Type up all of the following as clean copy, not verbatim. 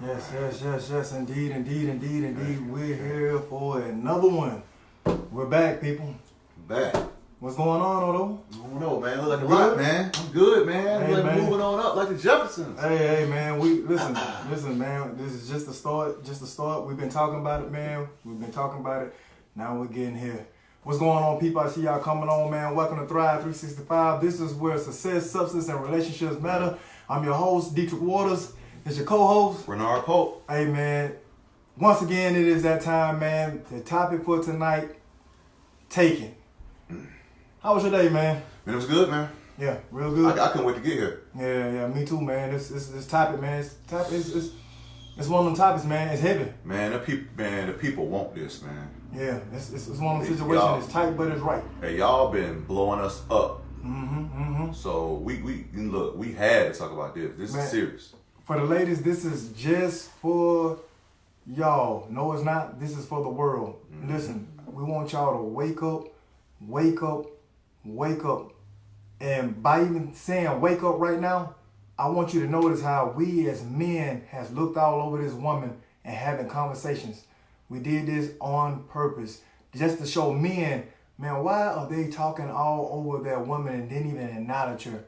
Yes, indeed. We're here for another one. We're back, people. Back. What's going on, Odo? I don't know, man. Look like a lot, man. I'm good, man. Hey, Like man. moving on up like the Jeffersons. Hey, man. We listen, man. This is just the start. We've been talking about it, man. Now we're getting here. What's going on, people? I see y'all coming on, man. Welcome to Thrive 365. This is where success, substance, and relationships matter. I'm your host, Dietrich Waters. It's your co-host, Renard Pope. Hey, man. Once again, it is that time, man. The topic for tonight, taking. How was your day, man? Man, it was good, man. Yeah, real good. I couldn't wait to get here. Yeah, me too, man. This topic, man. It's one of them topics, man. It's heavy. Man, the people want this, man. Yeah, it's one of them situations. It's tight, but it's right. Hey, y'all been blowing us up. Mm-hmm. So we had to talk about this. This Man. is serious. For the ladies, this is just for y'all. No, it's not. This is for the world. Mm-hmm. Listen, we want y'all to wake up. And by even saying wake up right now, I want you to notice how we as men has looked all over this woman and having conversations. We did this on purpose. Just to show men, man, why are they talking all over that woman and didn't even acknowledge her?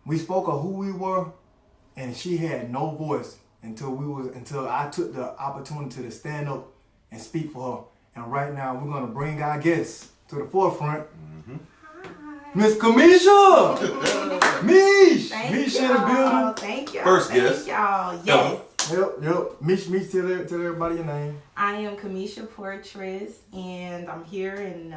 We spoke of who we were, and she had no voice until I took the opportunity to stand up and speak for her. And right now we're gonna bring our guests to the forefront. Miss Kamisha! Mish! Mish in the building. Thank y'all. First guest. Thank y'all. Yes. Yep. Mish, tell everybody your name. I am Kamisha Portress, and I'm here in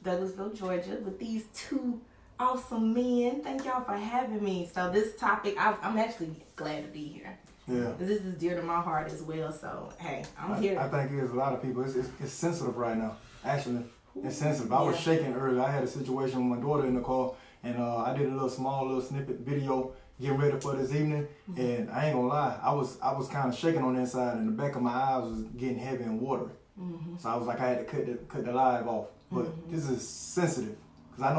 Douglasville, Georgia, with these two awesome men. Thank y'all for having me. So this topic, I'm actually glad to be here. Yeah. This is dear to my heart as well. So hey, I'm here. I think there's a lot of people. It's sensitive right now. Actually, it's sensitive. I was shaking earlier. I had a situation with my daughter in the car, and I did a small snippet video getting ready for this evening. And I ain't gonna lie, I was kind of shaking on the inside, and the back of my eyes was getting heavy and watery. So I was like, I had to cut the live off. But this is sensitive because I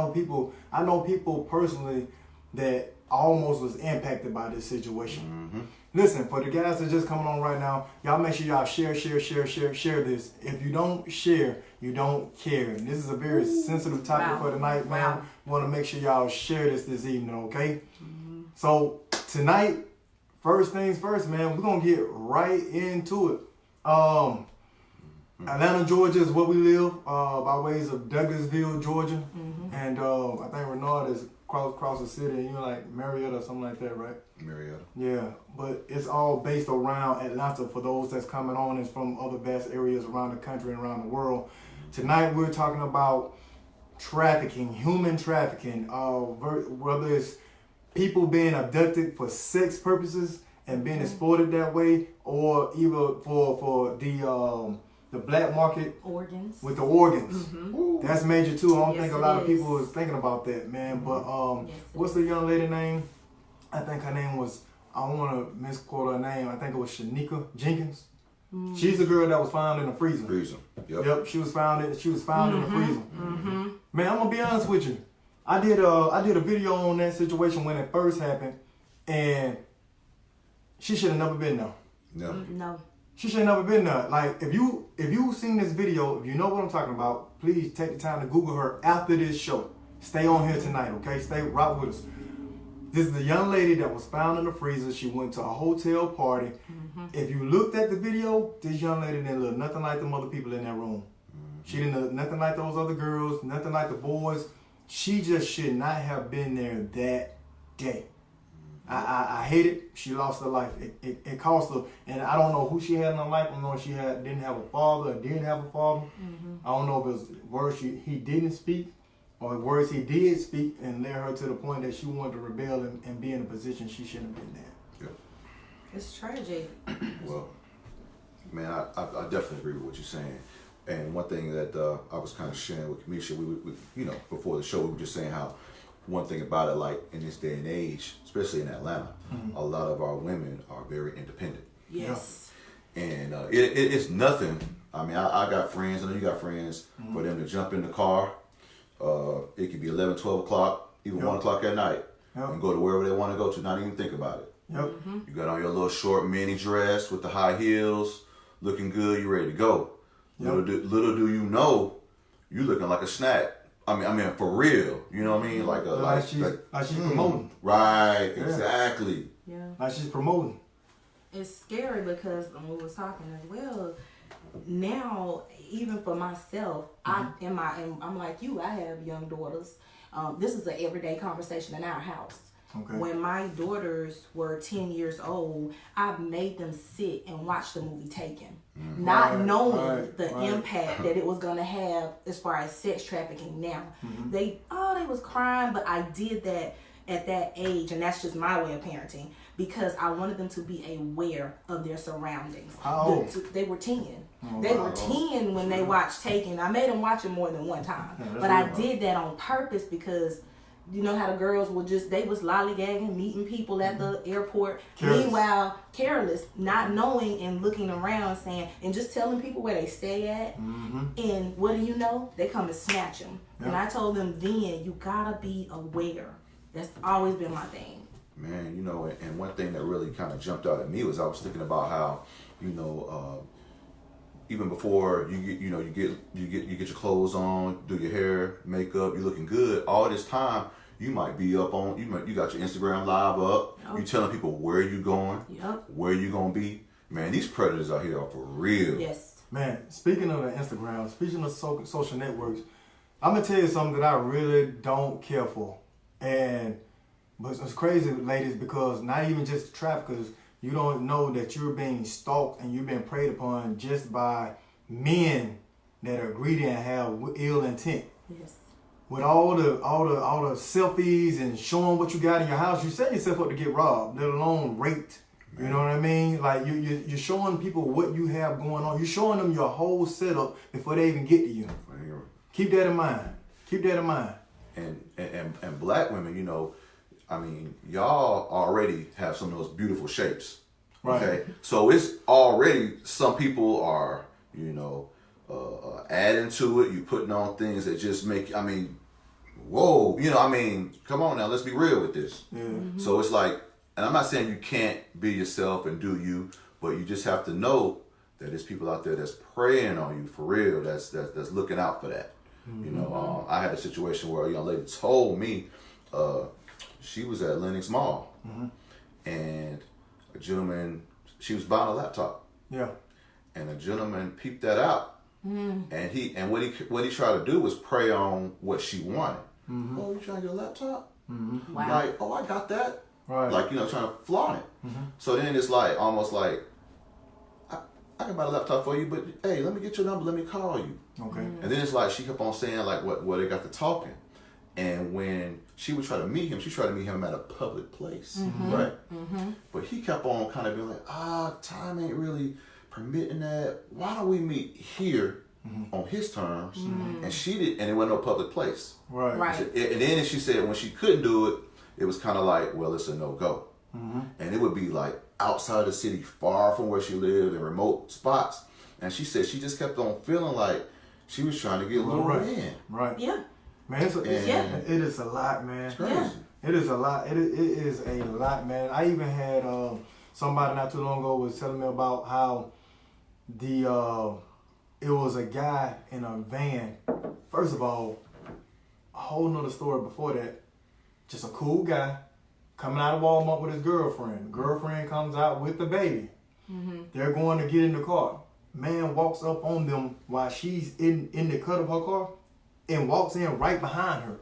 know people personally that almost was impacted by this situation. Listen, for the guys that just coming on right now, y'all make sure y'all share this. If you don't share, you don't care. And this is a very sensitive topic for tonight, man. Wow. Want to make sure y'all share this evening, okay? So tonight, first things first, man, we're gonna get right into it. Atlanta, Georgia is where we live, by ways of Douglasville, Georgia. And I think Renard is across the city, and you're like Marietta or something like that, right? Marietta. Yeah, but it's all based around Atlanta for those that's coming on and from other vast areas around the country and around the world. Tonight we're talking about trafficking, human trafficking, whether it's people being abducted for sex purposes and being exploited that way, or either for the black market Organs. with the organs. That's major too. I don't Yes, think a it lot of is. people is thinking about that, man. But Yes, it what's the young lady name? I think her name was, I don't want to misquote her name. I think it was Shanika Jenkins. She's the girl that was found in the freezer. Yep, she was found in the freezer. Man, I'm gonna be honest with you. I did a video on that situation when it first happened, and she should have never been there. No. She should have never been there. Like, if you seen this video, if you know what I'm talking about, please take the time to Google her after this show. Stay on here tonight, okay? Stay right with us. This is the young lady that was found in the freezer. She went to a hotel party. If you looked at the video, this young lady didn't look nothing like them other people in that room. She didn't look nothing like those other girls, nothing like the boys. She just should not have been there that day. I hate it. She lost her life. It cost her, and I don't know who she had in her life. I don't know if she didn't have a father or didn't have a father. I don't know if it was words he didn't speak or words he did speak and led her to the point that she wanted to rebel and be in a position she shouldn't have been there. It's tragic. Well, man, I definitely agree with what you're saying. And one thing that I was kind of sharing with Kamisha, we before the show, we were just saying how one thing about it, like in this day and age, especially in Atlanta, a lot of our women are very independent. Yes. And it's nothing. I mean, I got friends, I know you got friends, for them to jump in the car. It could be 11, 12 o'clock, even 1 o'clock at night, and go to wherever they want to go to, not even think about it. Yep. You got on your little short mini dress with the high heels, looking good. You ready to go. Yep. Little do you know, you looking like a snack. I mean, for real. You know what I mean? Like she's promoting. Right. Yeah. Exactly. Yeah. Like she's promoting. It's scary because when we was talking as well, now even for myself, I'm like you. I have young daughters. This is an everyday conversation in our house. Okay. When my daughters were 10 years old, I made them sit and watch the movie Taken, not knowing the impact that it was gonna have as far as sex trafficking. Now they was crying, but I did that at that age, and that's just my way of parenting because I wanted them to be aware of their surroundings. How old? They were 10. Oh, They wow. were 10 when they watched Taken. I made them watch it more than one time, Yeah, that's but I really did that on purpose because you know how the girls would they was lollygagging, meeting people at the airport. Careless. Meanwhile, careless, not knowing and looking around saying, and just telling people where they stay at. And what do you know? They come and snatch them. And I told them then, you gotta be aware. That's always been my thing. Man, you know, and one thing that really kind of jumped out at me was I was thinking about how, you know, even before you get your clothes on, do your hair, makeup, you're looking good. All this time, you might be up on you got your Instagram live up. Yep. You telling people where you going, Yep. where you gonna be. Man, these predators out here are for real. Yes. Man, speaking of the Instagram, speaking of social networks, I'm gonna tell you something that I really don't care for. But it's crazy, ladies, because not even just traffickers, you don't know that you're being stalked and you're being preyed upon just by men that are greedy and have ill intent. Yes. With all the selfies and showing what you got in your house, you set yourself up to get robbed, let alone raped. You know what I mean? Like you're showing people what you have going on. You're showing them your whole setup before they even get to you. Keep that in mind. Keep that in mind. And black women, you know, I mean, y'all already have some of those beautiful shapes. Right. Okay, so it's already some people are, you know, adding to it. You putting on things that just make. I mean, whoa, you know, I mean, come on now, let's be real with this. Yeah. So it's like, and I'm not saying you can't be yourself and do you, but you just have to know that there's people out there that's preying on you for real. That's looking out for that. You know, I had a situation where a young lady told me she was at Lenox Mall and a gentleman, she was buying a laptop. Yeah. And a gentleman peeped that out. And what he tried to do was prey on what she wanted. Oh, you trying to get a laptop? Wow. Like, oh, I got that. Right. Like, you know, trying to flaunt it. So then it's like, almost like, I can buy a laptop for you, but hey, let me get your number, let me call you. Okay. And then it's like, she kept on saying like what they got to talking. And when she would try to meet him, she tried to meet him at a public place, right? But he kept on kind of being like, time ain't really permitting that. Why don't we meet here on his terms? And she did, and it wasn't no public place. Right. Right. And then she said when she couldn't do it, it was kind of like, well, it's a no-go. And it would be like outside the city, far from where she lived, in remote spots. And she said she just kept on feeling like she was trying to get lured in. Right. Yeah. Man, it is a lot, man. It's crazy. Yeah. It is a lot. It is a lot, man. I even had somebody not too long ago was telling me about how it was a guy in a van. First of all, a whole nother story before that. Just a cool guy coming out of Walmart with his girlfriend. Girlfriend comes out with the baby. They're going to get in the car. Man walks up on them while she's in the cut of her car and walks in right behind her.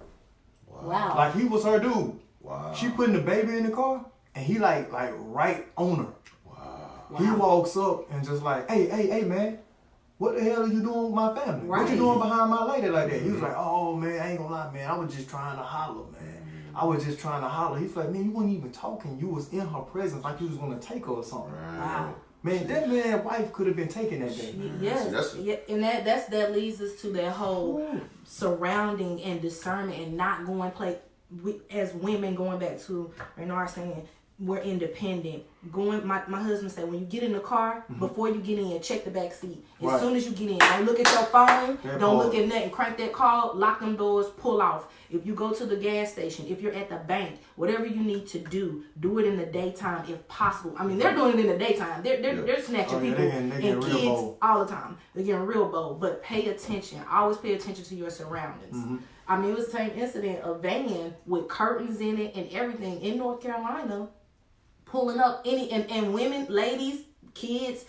Wow. Like he was her dude. Wow. She putting the baby in the car and he like right on her. Wow. He walks up and just like, hey, man, what the hell are you doing with my family? What you Right. doing behind my lady like that? He was like, oh man, I ain't gonna lie, man. I was just trying to holler, man. I was just trying to holler. He's like, man, you wasn't even talking. You was in her presence like you was gonna take her or something. Wow. Man, that man's wife could have been taking that baby. Yes, See, yeah, and that leads us to that whole surrounding and discernment and not going play as women going back to Renard saying we're independent. My husband said, when you get in the car, before you get in, check the back seat. As soon as you get in, don't look at your phone, don't look at nothing, crank that car, lock them doors, pull off. If you go to the gas station, if you're at the bank, whatever you need to do it in the daytime if possible. I mean, they're doing it in the daytime. They're snatching people and kids bold all the time. They're getting real bold. But pay attention. Always pay attention to your surroundings. I mean, it was the same incident, a van with curtains in it and everything in North Carolina, pulling up and women, ladies, kids,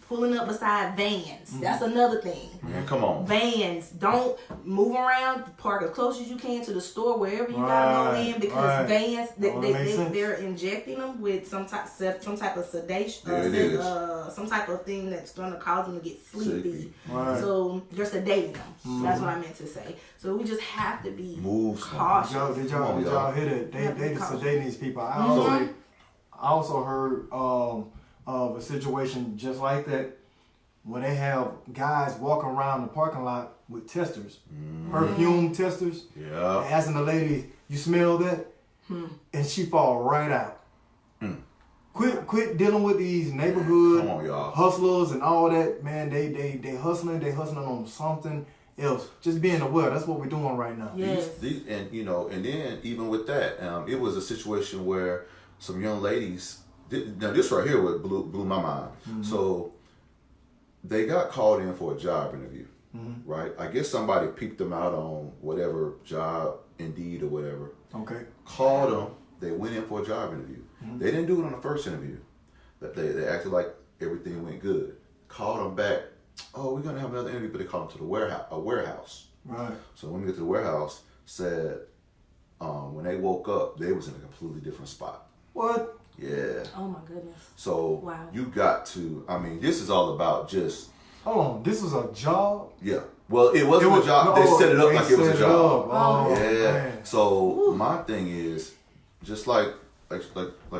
pulling up beside vans. That's another thing. Man, come on. Vans. Don't move around. Park as close as you can to the store, wherever you gotta go in, because vans, they're injecting them with some type of sedation, some type of thing that's gonna cause them to get sleepy. So they're sedating them. That's what I meant to say. So we just have to be cautious. Did y'all hear that? They sedating these people. I also heard of a situation just like that, when they have guys walking around the parking lot with testers, perfume testers, asking the lady, "You smell that?" And she fall right out. Quit dealing with these neighborhood hustlers and all that, man. They hustling on something else. Just being aware. That's what we're doing right now. Yes. And then even with that, it was a situation where some young ladies. Now this right here what blew my mind. So they got called in for a job interview, right? I guess somebody peeped them out on whatever job, Indeed or whatever. Okay. Called them. They went in for a job interview. They didn't do it on the first interview. They acted like everything went good. Called them back. Oh, we're gonna have another interview, but they called them to the warehouse. Right. So when we get to the warehouse, said when they woke up, they was in a completely different spot. What? Yeah. Oh my goodness. So you got to. I mean, this is all about just. Hold on. This was a job. Yeah. Well, it wasn't a job. They set it up like it was a job. Oh, yeah. Man. So my thing is, just like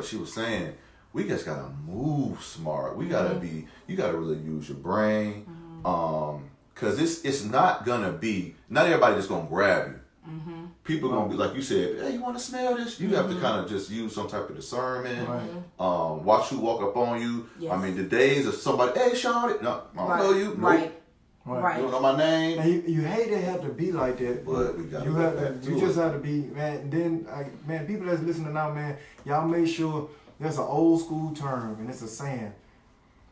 she was saying, we just gotta move smart. We gotta be. You gotta really use your brain. Cause it's not gonna be. Not everybody just gonna grab you. People gonna be like you said. Hey, you want to smell this? You have to kind of just use some type of discernment. Watch who walk up on you. Yes. I mean, the days of somebody. Hey, Charlotte. No, I don't know you. Right. You don't know my name. And you hate to have to be like that, but we got. You just have to be, man. And then, people that's listening now, man, y'all make sure there's an old school term, and it's a saying: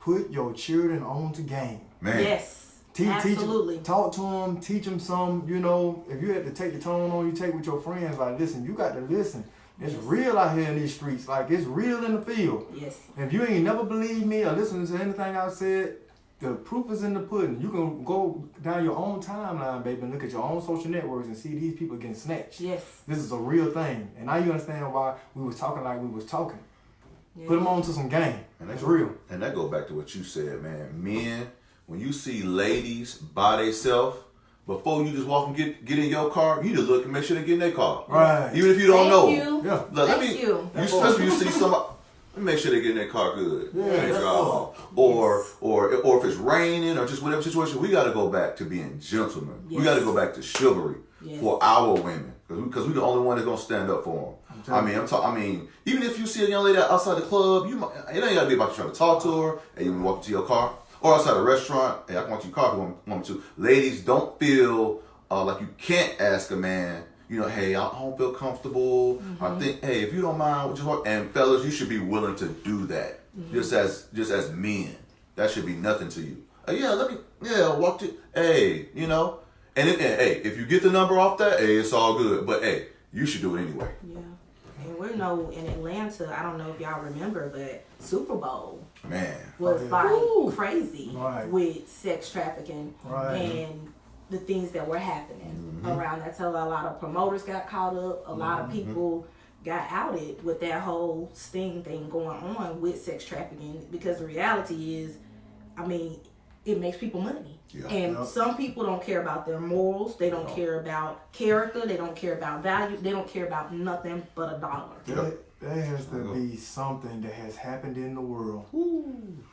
put your children on to game. Man. Yes. Absolutely. Talk to them, teach them some. If you had to take the tone on you take with your friends, like, listen, you got to listen. It's real out here in these streets. Like, it's real in the field. Yes. If you ain't never believed me or listened to anything I said, the proof is in the pudding. You can go down your own timeline, baby, and look at your own social networks and see these people getting snatched. Yes. This is a real thing. And now you understand why we was talking like we was talking. Yes. Put them on to some game. And that's real. And that go back to what you said, man. Men, when you see ladies by themselves, before you just walk and get in your car, you need to look and make sure they get in their car. Right. Even if you don't know. Yeah. Thank you. Especially you see somebody. Make sure they get in their car good. Yeah. Or if it's raining or just whatever situation, we got to go back to being gentlemen. Yes. We got to go back to chivalry for our women because we're the only one that's gonna stand up for them. I mean, even if you see a young lady outside the club, it ain't gotta be about you trying to talk to her and you walk to your car or outside a restaurant. Hey, I can want you car if you want me to. Ladies, don't feel like you can't ask a man. Hey, I don't feel comfortable. I think, hey, if you don't mind, just walk. And fellas, you should be willing to do that. Just as men, that should be nothing to you. Walk to. Hey, and hey, if you get the number off that, hey, it's all good. But hey, you should do it anyway. Yeah, and we know in Atlanta, I don't know if y'all remember, but Super Bowl was crazy with sex trafficking and the things that were happening around that. So a lot of promoters got caught up. A lot of people got outed with that whole sting thing going on with sex trafficking because the reality is, it makes people money. Yeah. And some people don't care about their morals. They don't care about character. They don't care about value. They don't care about nothing but a dollar. There has to be something that has happened in the world.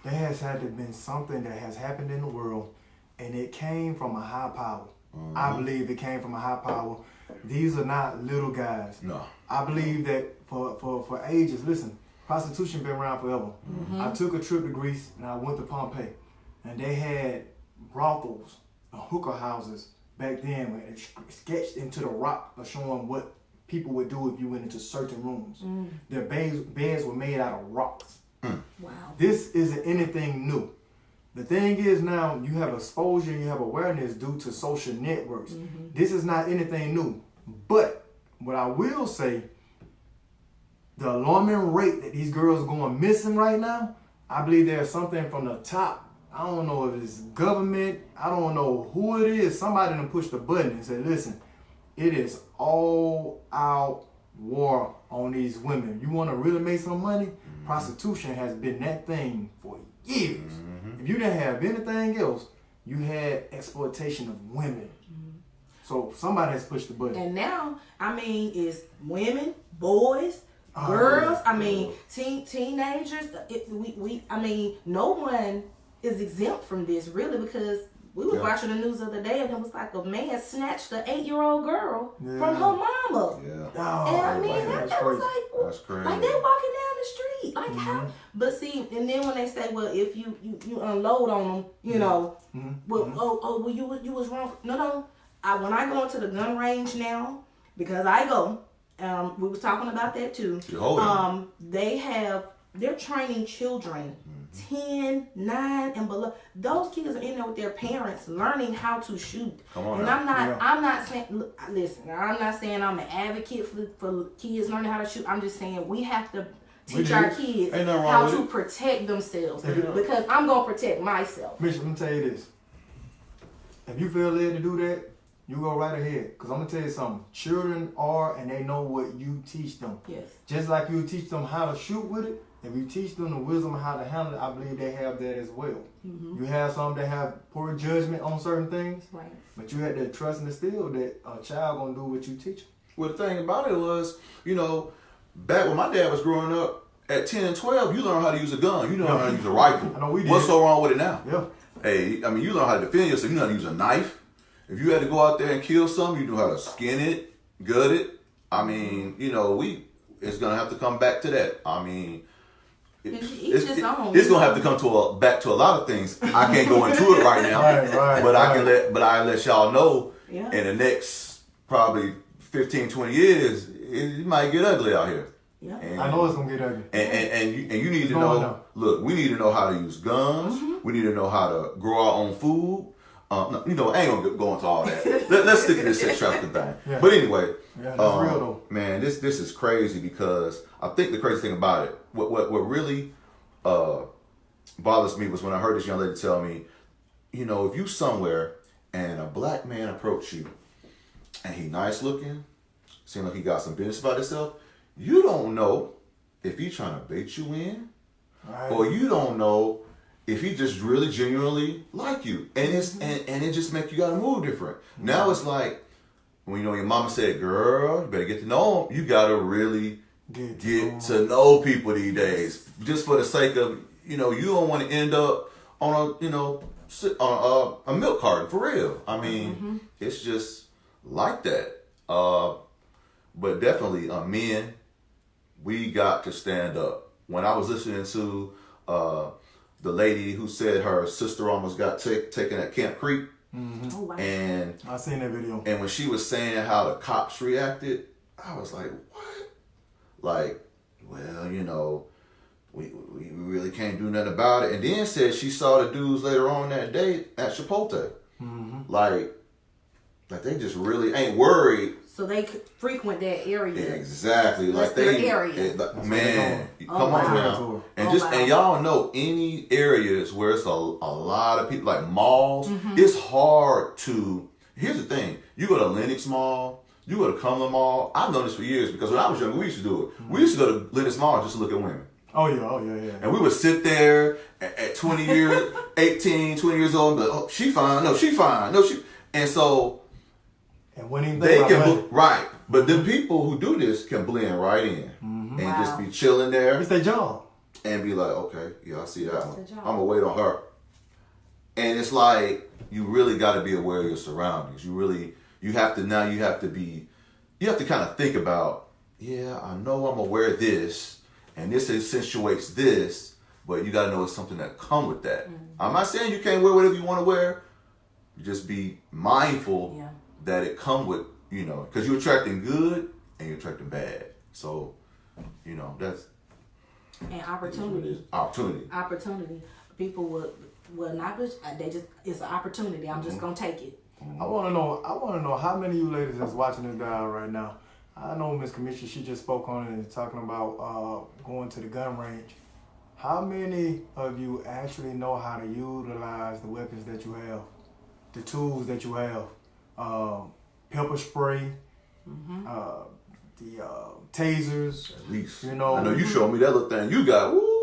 There has had to been something that has happened in the world. And it came from a high power. I believe it came from a high power. These are not little guys. No. I believe that for ages, listen, Prostitution been around forever. I took a trip to Greece and I went to Pompeii, and they had brothels, hookah houses back then, where it sketched into the rock, showing what people would do if you went into certain rooms. Their beds were made out of rocks. Wow. This isn't anything new. The thing is now you have exposure and you have awareness due to social networks. This is not anything new. But what I will say, the alarming rate that these girls are going missing right now, I believe there's something from the top. I don't know if it's government. I don't know who it is. Somebody done pushed the button and said, listen, it is all out war on these women. You want to really make some money? Prostitution has been that thing for years. If you didn't have anything else, you had exploitation of women. So somebody has pushed the button. And now, I mean, it's women, boys, girls. I mean, teenagers. I mean, no one is exempt from this really, because we was watching the news the other day and it was like a man snatched an 8-year-old girl from her mama. Yeah. Oh, And I mean, that's that was crazy. like, That's crazy. like they walking down the street, like how? But see, and then when they say, well, if you unload on them, you know, well, well, you was wrong. No. When I go into the gun range now, because I go, we was talking about that too. They're training children, 10, 9, and below. Those kids are in there with their parents learning how to shoot. Come on and now. I'm not saying, listen, I'm not saying I'm an advocate for kids learning how to shoot. I'm just saying we have to teach our kids Ain't nothing wrong how with to it. protect themselves, because I'm going to protect myself. Mitch, let me tell you this. If you feel led to do that, you go right ahead. Because I'm going to tell you something. Children are, and they know what you teach them. Yes. Just like you teach them how to shoot with it, if you teach them the wisdom of how to handle it, I believe they have that as well. You have some that have poor judgment on certain things, Right. but you had that trust and instill that a child going to do what you teach them. Well, the thing about it was, you know, back when my dad was growing up, at 10 and 12, you learn how to use a gun. You learn how to use a rifle. I know we did. What's so wrong with it now? Yeah. Hey, I mean, you learn how to defend yourself. You know how to use a knife. If you had to go out there and kill something, you know how to skin it, gut it. I mean, you know, it's going to have to come back to that. I mean, it's going to have to come back to a lot of things. I can't go into it right now. Right, but I let y'all know Yeah. in the next probably 15, 20 years, it might get ugly out here. Yeah. And, I know it's going to get ugly. and you need to going know, up. look, we need to know how to use guns. We need to know how to grow our own food. No, you know, I ain't gonna go into all that. Let's stick to this sex trafficking thing. Yeah. But anyway, Yeah, that's real though. man, this is crazy, because I think the crazy thing about it, what really bothers me was when I heard this young lady tell me, you know, if you somewhere and a black man approach you and he nice looking, seem like he got some business about himself, you don't know if he trying to bait you in, Right. or you don't know if he just really genuinely like you, and and it just make you gotta move different. Now it's like when, you know, your mama said, "Girl, you better get to know him." You gotta really get to know people these days, just for the sake of, you know, you don't want to end up on a, you know, a milk carton for real. I mean, it's just like that. But definitely, men, we got to stand up. When I was listening to the lady who said her sister almost got taken at Camp Creek, Oh, wow. and I seen that video. when she was saying how the cops reacted, I was like, what? Like, well, you know, we really can't do nothing about it. And then said she saw the dudes later on that day at Chipotle. Like they just really ain't worried. So they could frequent that area. Exactly. That's like they, their area. Man, Oh, come on wow. now. And Oh, wow. and y'all know any areas where it's a lot of people, like malls, it's hard to, here's the thing, you go to Lenox Mall, you go to Cumberland Mall. I've known this for years, because when I was younger, we used to do it. We used to go to Lenox Mall just to look at women. Oh yeah. And we would sit there at 20 years, 18, 20 years old, and be like, oh, she fine, no, she fine, no, she, and so And when he they think can, about money, right, but the people who do this can blend right in and Wow. just be chilling there. it's their job. And be like, okay, yeah, I see that one. the job. I'm gonna wait on her. And it's like, you really got to be aware of your surroundings. You have to kind of think about, yeah, I know I'm gonna wear this, and this accentuates this, but you gotta know it's something that come with that. I'm not saying you can't wear whatever you want to wear. You just be mindful that it come with, you know, because you're attracting good and you're attracting bad. So, you know, that's And opportunity. Opportunity. People will not be, they just, it's an opportunity. I'm just gonna take it. I want to know how many of you ladies that's watching this dial right now. I know Miss Commissioner, she just spoke on it and talking about going to the gun range. How many of you actually know how to utilize the weapons that you have, the tools that you have, pepper spray, the tasers? At least, you know. I know you showed me that little thing you got. Woo!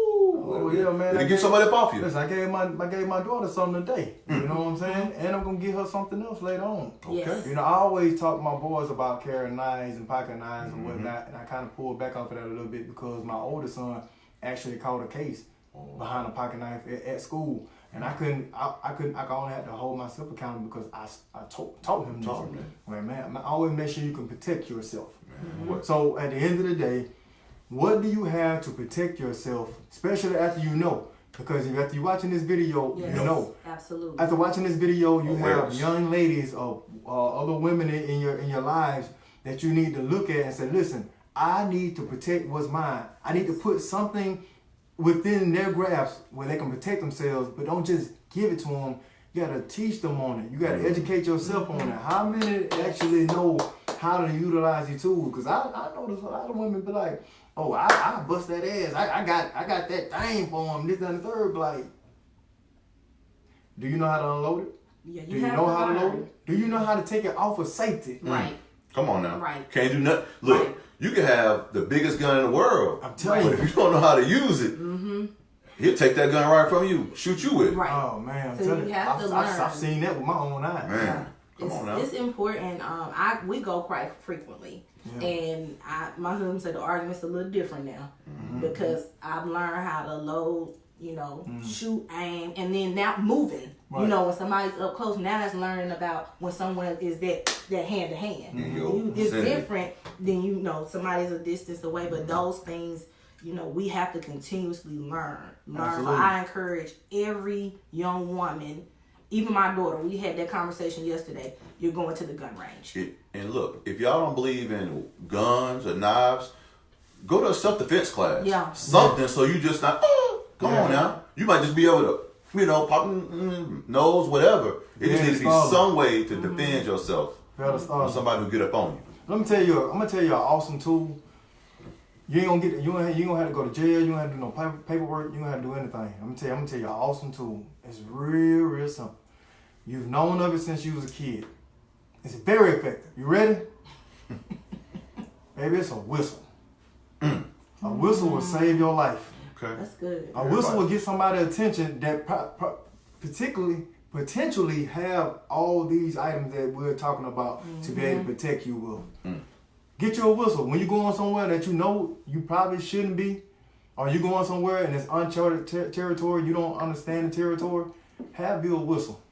Oh yeah, man. Did it get somebody up off you? Listen, I gave my daughter something today. You know what I'm saying? And I'm gonna give her something else later on. Yes. You know, I always talk to my boys about carrying knives and pocket knives and whatnot, and I kind of pulled back off of that a little bit because my older son actually caught a case behind a pocket knife at school, and I only had to hold myself accountable because I taught him this. Well, man, I always make sure you can protect yourself. So at the end of the day, what do you have to protect yourself, especially after you know? Because after you're watching this video, you know. Absolutely. After watching this video, you Awareness. have young ladies or other women in your lives that you need to look at and say, listen, I need to protect what's mine. I need to put something within their grasp where they can protect themselves, but don't just give it to them. You got to teach them on it. You got to educate yourself on it. How many actually know how to utilize your tools? Because I notice a lot of women be like, oh, I bust that ass. I got that thing for them. This, that, and the third. Like, do you know how to unload it? Yeah, Do you know how to load it? Do you know how to take it off of safety? Right. Come on now. Right. Can't do nothing. Look, Right. you can have the biggest gun in the world. I'm telling But you. if you don't know how to use it, he'll take that gun right from you, shoot you with it. Right. Oh man, I'm So telling you you, have to I've learn. seen that with my own eyes. Man, come It's, on now. it's important. We go quite frequently, and my husband said the argument's a little different now because I've learned how to load, shoot, aim, and then now moving. Right. You know, when somebody's up close, now that's learning about when someone is that hand to hand. It's different than somebody's a distance away, but those things. We have to continuously learn. Absolutely. I encourage every young woman, even my daughter. We had that conversation yesterday. You're going to the gun range. And look, if y'all don't believe in guns or knives, go to a self-defense class. Yeah. Something so you just not, come on now. You might just be able to, pop nose, whatever. It just needs to be some way to defend yourself from somebody who get up on you. Let me tell you, I'm gonna tell you an awesome tool. You ain't gonna you ain't gonna have to go to jail. You don't have to do no paperwork. You don't have to do anything. I'm gonna tell you an awesome tool. It's real simple. You've known of it since you was a kid. It's very effective. You ready? Baby, it's a whistle. A whistle will save your life. Okay. That's good. A whistle will get somebody's attention that potentially have all these items that we're talking about to be able to protect you with. Get you a whistle. When you're going somewhere that you know you probably shouldn't be, or you're going somewhere and it's uncharted territory, you don't understand the territory, have you a whistle.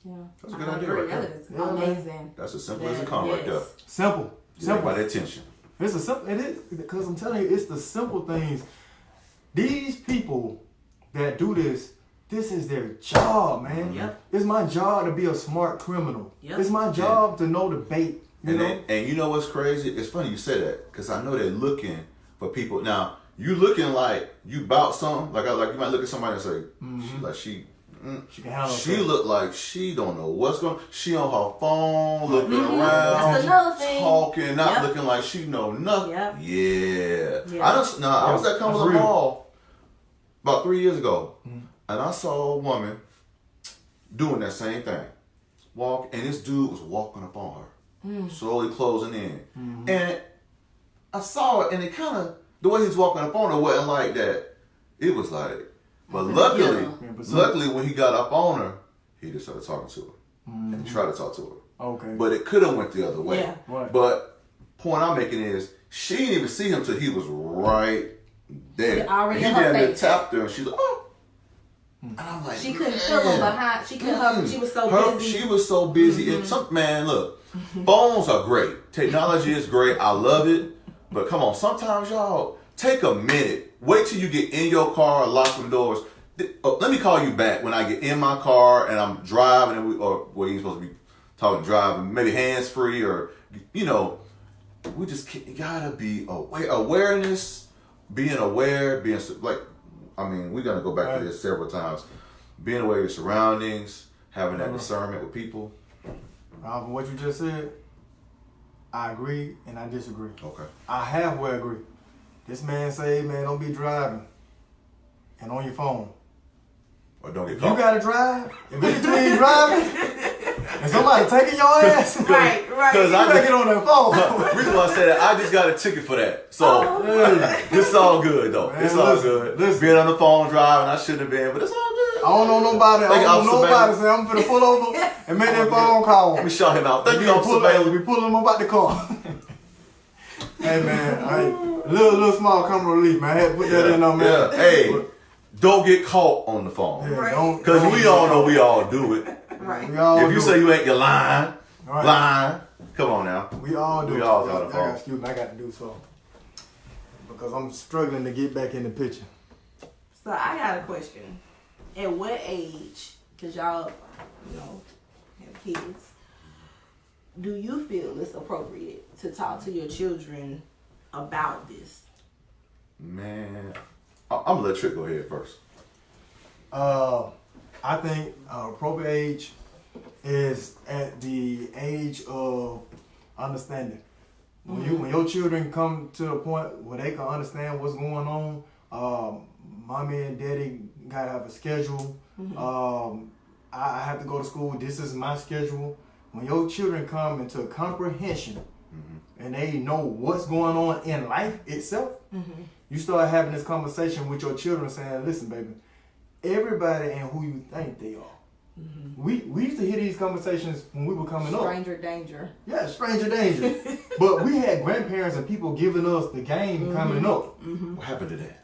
Yeah. That's a good idea right there. That is Yeah, man. amazing. That's as simple as it comes right there. Simple. Get everybody attention. It's a simple. It is because I'm telling you, it's the simple things. These people that do this, this is their job, man. Yep. It's my job to be a smart criminal. Yep. It's my job to know the bait. You know. And you know what's crazy? It's funny you say that because I know they're looking for people. Now you looking like you bout something. Like you might look at somebody and say, she can handle she herself. look like she don't know what's going. She on her phone looking around, That's another thing. talking, not Yep. looking like she know nothing. Yep. Yeah. Yeah. I was at Cumberland That's real. Mall about 3 years ago, and I saw a woman doing that same thing. And this dude was walking up on her, slowly closing in. And I saw it, and it kind of, the way he was walking up on her wasn't like that. It was like, but luckily, when he got up on her, he just started talking to her. And he tried to talk to her. Okay. But it could have went the other way. Yeah. Right. But point I'm making is, she didn't even see him till he was right there. Yeah, already And in he her damn near face. tapped her, and she's like, oh. And I'm like, She couldn't feel him behind. She couldn't. She was so busy. She was so busy. And man, look, phones are great. Technology is great. I love it. But come on, sometimes y'all take a minute. Wait till you get in your car, lock them doors. Let me call you back when I get in my car and I'm driving, or well, you're supposed to be talking driving, maybe hands free, or we just gotta be aware. Awareness, being aware, we're gonna go back to this several times. Being aware of your surroundings, having that discernment with people. From what you just said, I agree and I disagree. Okay. I halfway agree. This man say, man, don't be driving and on your phone. Or don't get If caught. you gotta drive, if it's between driving and somebody taking your ass, Right. Because you better get on that phone. The reason why I say that, I just got a ticket for that. So it's all good though. Man, it's all listen, good. listen. Being on the phone driving, I shouldn't have been, but it's all good. I don't know nobody. Thank you, I don't know Officer nobody Bailey. say I'm finna pull over and make that phone call. Let me shout him out. Thank you, Officer Bailey. We pulling him up out the car. Hey man, little small common relief, man. I had to put that in on man. Yeah. Hey, don't get caught on the phone. Right. Because we all know we all do it. Right. We all If you do say it. you ain't, you're lying. Right. Lying. Come on now. We all do. We it. all got a phone. Excuse me, I got to do so because I'm struggling to get back in the picture. So I got a question. At what age, because y'all, have kids, do you feel it's appropriate to talk to your children about this? Man, I'm going to let Trick go ahead first. I think appropriate age is at the age of understanding. When your children come to a point where they can understand what's going on, mommy and daddy gotta have a schedule. I have to go to school. This is my schedule. When your children come into comprehension and they know what's going on in life itself, you start having this conversation with your children saying, listen, baby, everybody ain't who you think they are. We used to hear these conversations when we were coming up. Stranger danger. Yeah, stranger danger. But we had grandparents and people giving us the game coming up. What happened to that?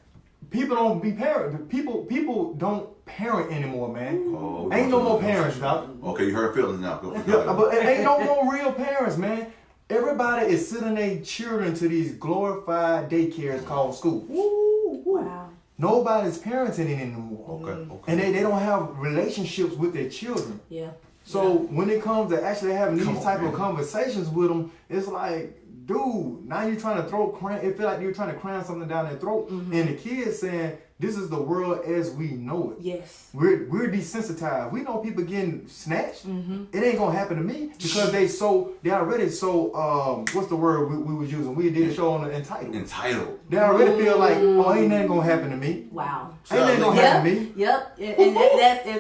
People don't be parent. People don't parent anymore, man. Oh, Ain't no more parents, dog. Okay, you hurt feelings now. Go Yeah, but it ain't no more real parents, man. Everybody is sending their children to these glorified daycares called schools. Wow. Nobody's parenting anymore. Okay. And they don't have relationships with their children. Yeah. So when it comes to actually having these type man. of conversations with them, it's like, dude, now you're trying to it feel like you're trying to cram something down their throat. And the kids saying, this is the world as we know it. Yes. We're desensitized. We know people getting snatched. It ain't gonna happen to me because they already so what's the word we was using? We did a show on the entitled. Entitled. They already feel like, oh, ain't nothing gonna happen to me. Wow. Ain't nothing gonna happen to me. Yep. And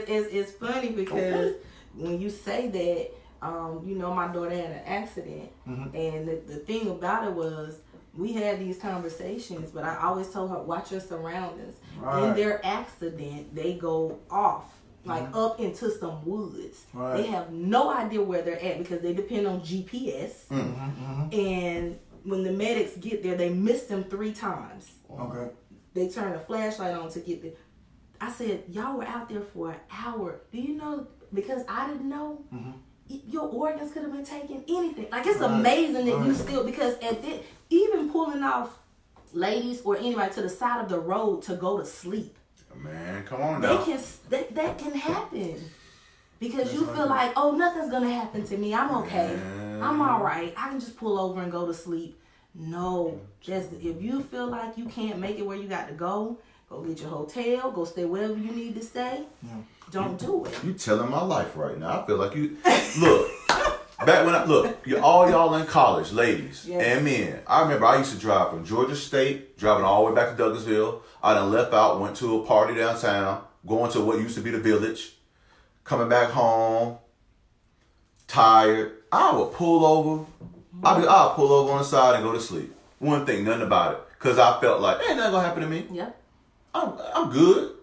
it's funny because when you say that, my daughter had an accident, and the thing about it was we had these conversations, but I always told her, watch your surroundings. Right. In their accident, they go off, like up into some woods. Right. They have no idea where they're at because they depend on GPS. And when the medics get there, they miss them 3 times. Okay. They turn a flashlight on to get there. I said, y'all were out there for an hour. Do you know, because I didn't know, your organs could have been taken, anything. Like, it's amazing that you still, because even pulling off ladies or anybody to the side of the road to go to sleep. Man, come on now. That can happen. Because you feel like, oh, nothing's going to happen to me. I'm okay. I'm all right. I can just pull over and go to sleep. No. Just if you feel like you can't make it where you got to go get your hotel, go stay wherever you need to stay. Don't do it. You telling my life right now. I feel like you look. Back when all y'all in college, ladies and men. I remember I used to drive from Georgia State, driving all the way back to Douglasville. I done left out, went to a party downtown, going to what used to be the Village, coming back home, tired. I would pull over. I'll pull over on the side and go to sleep. Wouldn't think nothing about it, cause I felt like ain't nothing gonna happen to me. Yep. I'm good,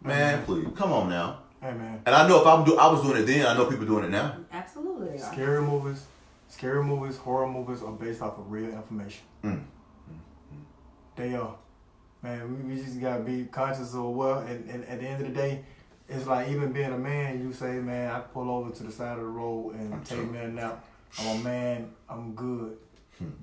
man. Please, come on now. Hey man. And I know if I was doing it then, I know people doing it now. Absolutely they are. Scary movies, horror movies are based off of real information. They are. Man, we just gotta be conscious of and at the end of the day, it's like even being a man, you say, man, I pull over to the side of the road and take me a nap. I'm a man, I'm good.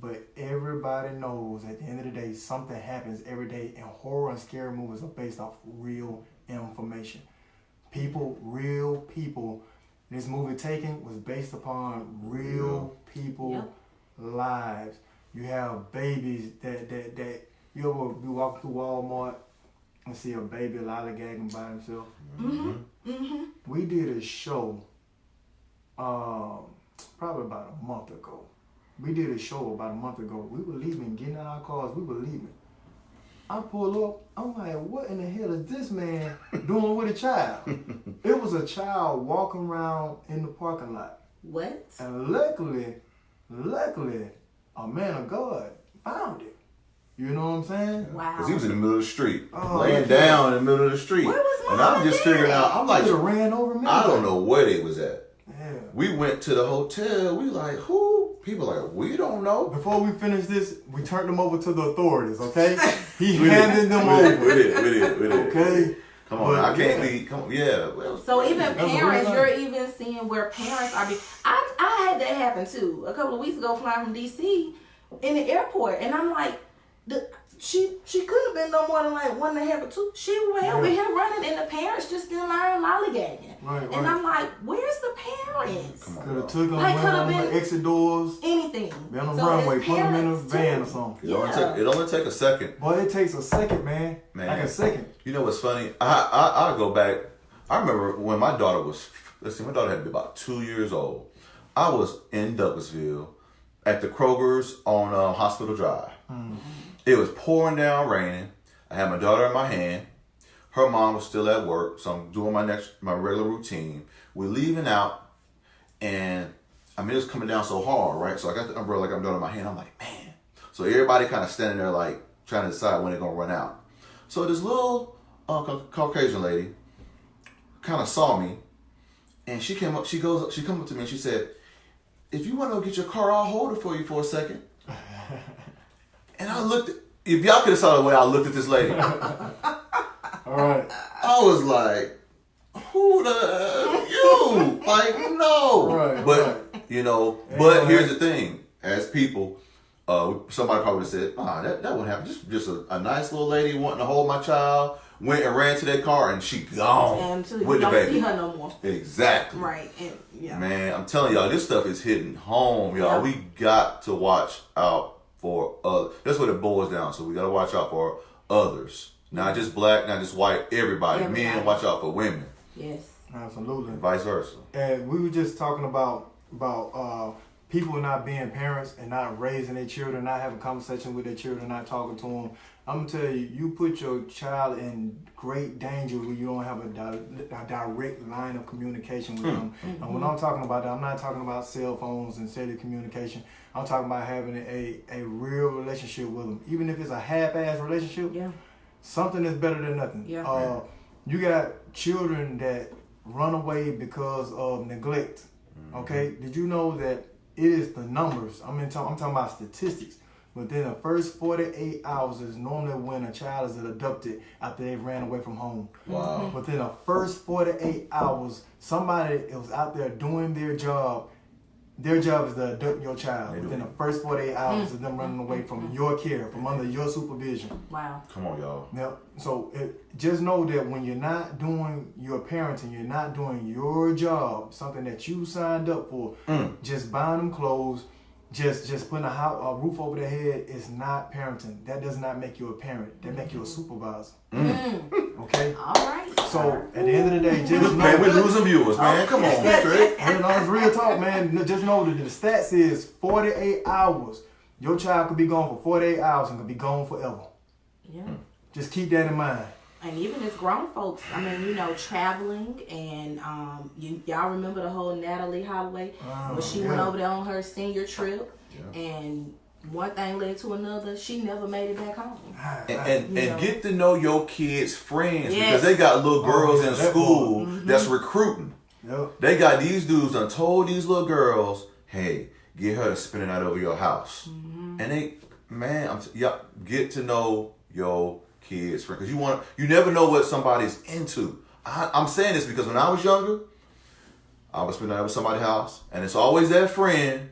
But everybody knows at the end of the day, something happens every day, and horror and scary movies are based off real information. Real people. This movie Taken was based upon real people lives. You have babies that you ever be walking through Walmart and see a baby lollygagging by himself. We did a show probably about a month ago. We did a show about a month ago. We were leaving, getting in our cars. We were leaving. I pull up. I'm like, what in the hell is this man doing with a child? It was a child walking around in the parking lot. What? And luckily, a man of God found it. You know what I'm saying? Wow. Because he was in the middle of the street, Oh, laying okay. down in the middle of the street. Where was and Mama I'm just and figuring out, I'm like, He could've ran over me. I don't know where they was at. Yeah. We went to the hotel. We like, who? People like, we don't know. Before we finish this, we turned them over to the authorities, okay? He We handed did. them We over. did. Okay? Come on, But, I can't yeah. leave. Come on, yeah. Well, So even That's a parents, real you're even seeing where parents are being. I had that happen too. A couple of weeks ago, flying from DC in the airport, and I'm like, she couldn't have been no more than like 1.5 or 2. She was over here running, and the parents just in line lollygagging. Right. And I'm like, where's the parents? Come on. Could have took them, Like, went coulda on the been- exit doors, Anything. be on the So runway, it's put them in a parents, van too. or something. It only take a second. Boy, it takes a second, man. Like a second. You know what's funny? I go back. I remember when my daughter was, my daughter had to be about 2 years old. I was in Douglasville at the Kroger's on Hospital Drive. It was pouring down, raining. I had my daughter in my hand. Her mom was still at work, so I'm doing my regular routine. We're leaving out, and I mean, it was coming down so hard, right? So I got the umbrella like I'm doing in my hand. I'm like, man. So everybody kind of standing there like trying to decide when they're gonna run out. So this little Caucasian lady kind of saw me, and she came up. She come up to me and she said, "If you want to go get your car, I'll hold it for you for a second." And I looked. If y'all could have saw the way I looked at this lady, All right. I was like, "Who the you?" Like, no. Right, But you know, but here's the thing: as people, somebody probably would have said, that wouldn't happen. Just a nice little lady wanting to hold my child. Went and ran to their car and she gone And too, you with the don't baby. see her no more. Exactly. Right. And yeah. Man, I'm telling y'all, this stuff is hitting home, y'all. Yeah. We got to watch out for others. That's what it boils down. So we got to watch out for others. Not just black, not just white, everybody. Everybody. Men, watch out for women. Yes. Absolutely. And vice versa. And we were just talking about people not being parents and not raising their children, not having conversation with their children, not talking to them. I'm gonna tell you, you put your child in great danger when you don't have a direct line of communication with them. And when I'm talking about that, I'm not talking about cell phones and cellular communication. I'm talking about having a real relationship with them, even if it's a half-ass relationship. Yeah. Something is better than nothing. Yeah. You got children that run away because of neglect. Okay, did you know that it is the numbers? I'm talking about statistics. Within the first 48 hours is normally when a child is abducted after they ran away from home. Wow. Within the first 48 hours, somebody was out there doing their job. Their job is to abduct your child within the first 48 hours of them running away from your care, from under your supervision. Wow. Come on, y'all. Now, so just know that when you're not doing your parenting, you're not doing your job, something that you signed up for, just buying them clothes, just putting a roof over their head is not parenting. That does not make you a parent. That make you a supervisor. Okay? All right. So at the end of the day, just know Man, we're losing viewers, man. Come on, Trey. and it's real talk, man. Just know that the stats is 48 hours. Your child could be gone for 48 hours and could be gone forever. Yeah. Just keep that in mind. And even as grown folks, I mean, traveling and y'all remember the whole Natalie Holloway when she went over there on her senior trip, and one thing led to another. She never made it back home. And know. get to know your kids' friends Yes. because they got little girls yeah, in that school that's recruiting. Yep. They got these dudes done told these little girls, hey, get her to spend the night over your house. And they, man, get to know your kids, because you never know what somebody's into. I'm saying this because when I was younger, I would spend the night with somebody's house, and it's always that friend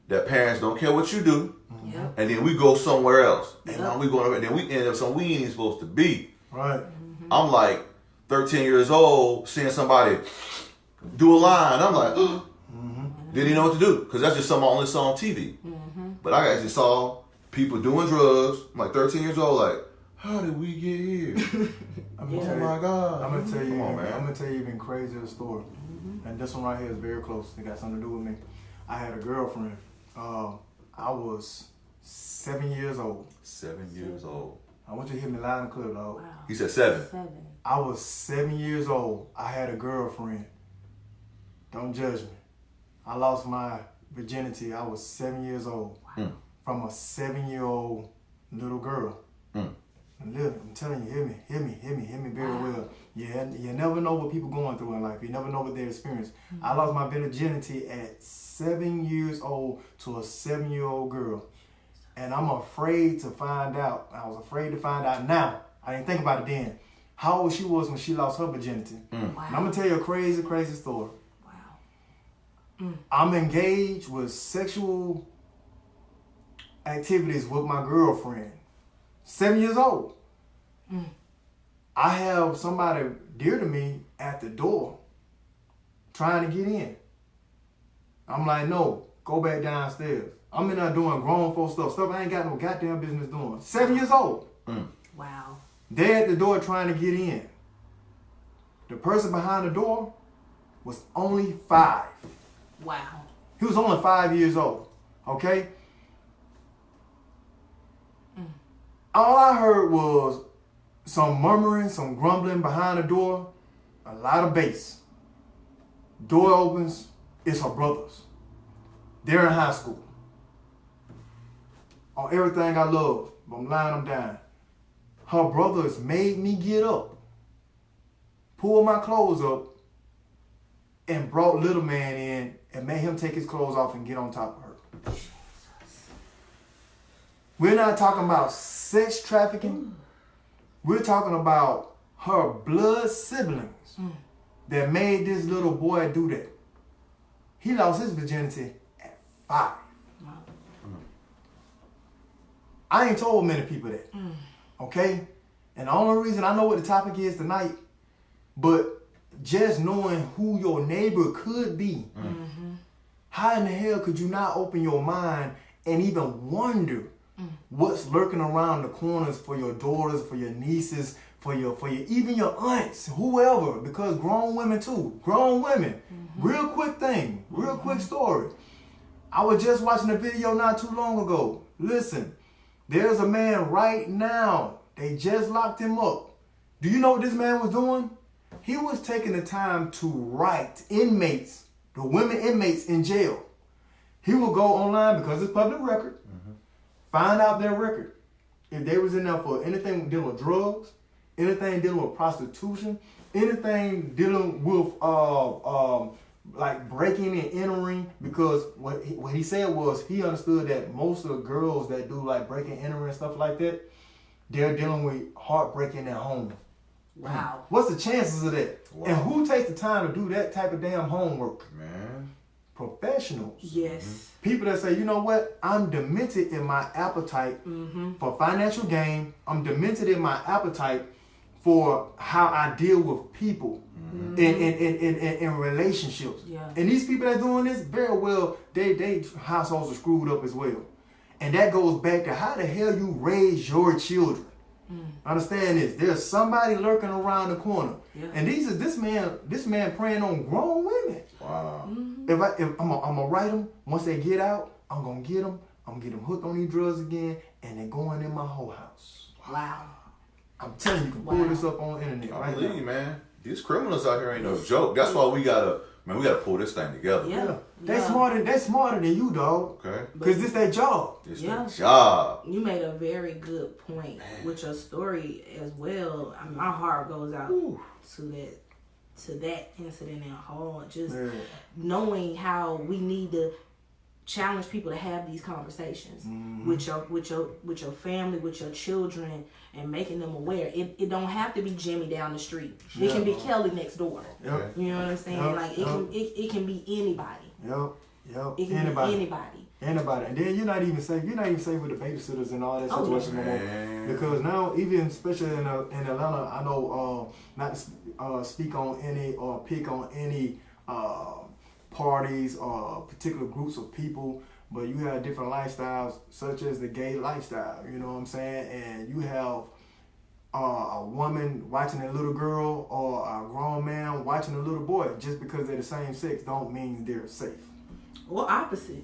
that parents don't care what you do, Yep. and then we go somewhere else, and Yep. now we going, and then we end up somewhere we ain't supposed to be. Right. I'm like 13 years old, seeing somebody do a line. I'm like, didn't even know what to do because that's just something I only saw on TV. But I actually saw people doing drugs. I'm like 13 years old, like, how did we get here? I'm gonna Yeah. tell Oh you, my God. I'm gonna tell you, Come on, man. I'm gonna tell you even crazier story. And this one right here is very close. It got something to do with me. I had a girlfriend. I was 7 years old. 7 years old. I want you to hear me loud and clear, dog. Wow. He said 7. 7. I was 7 years old. I had a girlfriend. Don't judge me. I lost my virginity. I was 7 years old. Mm. From a 7-year-old little girl. Mm. I'm telling you, hear me very well. You never know what people going through in life. You never know what they experience. I lost my virginity at 7 years old to a 7-year-old girl. And I'm afraid to find out. I was afraid to find out now. I didn't think about it then. How old she was when she lost her virginity. Wow. And I'm going to tell you a crazy, crazy story. Wow. I'm engaged with sexual activities with my girlfriend. 7 years old. I have somebody dear to me at the door trying to get in. I'm like, no, go back downstairs. I'm in there doing grown folk stuff I ain't got no goddamn business doing. 7 years old. Wow. They're at the door trying to get in. The person behind the door was only 5. Wow. He was only 5 years old. Okay? All I heard was some murmuring, some grumbling behind the door, a lot of bass. Door opens, it's her brothers. They're in high school. On everything I love, but I'm lying them down. Her brothers made me get up, pulled my clothes up, and brought little man in and made him take his clothes off and get on top of her. We're not talking about sex trafficking. We're talking about her blood siblings that made this little boy do that. He lost his virginity at 5. I ain't told many people that. Okay? And the only reason I know what the topic is tonight, but just knowing who your neighbor could be, how in the hell could you not open your mind and even wonder what's lurking around the corners for your daughters, for your nieces, for your even your aunts, whoever, because grown women too. Grown women. Real quick thing, real quick story. I was just watching a video not too long ago. Listen, there's a man right now. They just locked him up. Do you know what this man was doing? He was taking the time to write inmates, the women inmates in jail. He will go online because it's public record. Find out their record. If they was in there for anything dealing with drugs, anything dealing with prostitution, anything dealing with like breaking and entering, because what he said was he understood that most of the girls that do like breaking and entering and stuff like that, they're dealing with heartbreak in their home. Wow. What's the chances of that? Wow. And who takes the time to do that type of damn homework? Man. Professionals. Yes. People that say, you know what, I'm demented in my appetite for financial gain. I'm demented in my appetite for how I deal with people in relationships. Yeah. And these people that doing this, very well, they households are screwed up as well. And that goes back to how the hell you raise your children. Understand this. There's somebody lurking around the corner. Yeah. And this man preying on grown women. Wow. If I'm gonna write them, once they get out, I'm gonna get them hooked on these drugs again, and they're going in my whole house. Wow. I'm telling you, you can pull Wow. this up on the internet I right believe now. you, man. These criminals out here ain't no joke. That's why we gotta pull this thing together. Yeah. They smarter than you, dog. Okay. Cause this their job. This Yeah. the job. You made a very good point with your story as well. I mean, my heart goes out to that incident in whole. Just Yeah. knowing how we need to challenge people to have these conversations with your family, with your children, and making them aware. It don't have to be Jimmy down the street. It can be Kelly next door. Yep. You know what I'm saying? Yep. Like Yep. it can be anybody. Yep. Yep. It can Anybody. be anybody. Anybody. And then you're not even safe with the babysitters and all that Oh, situation no more. Man. Because now, even especially in Atlanta, I know not to speak on any or pick on any parties or particular groups of people, but you have different lifestyles, such as the gay lifestyle. You know what I'm saying? And you have a woman watching a little girl or a grown man watching a little boy. Just because they're the same sex, don't mean they're safe. Or opposite.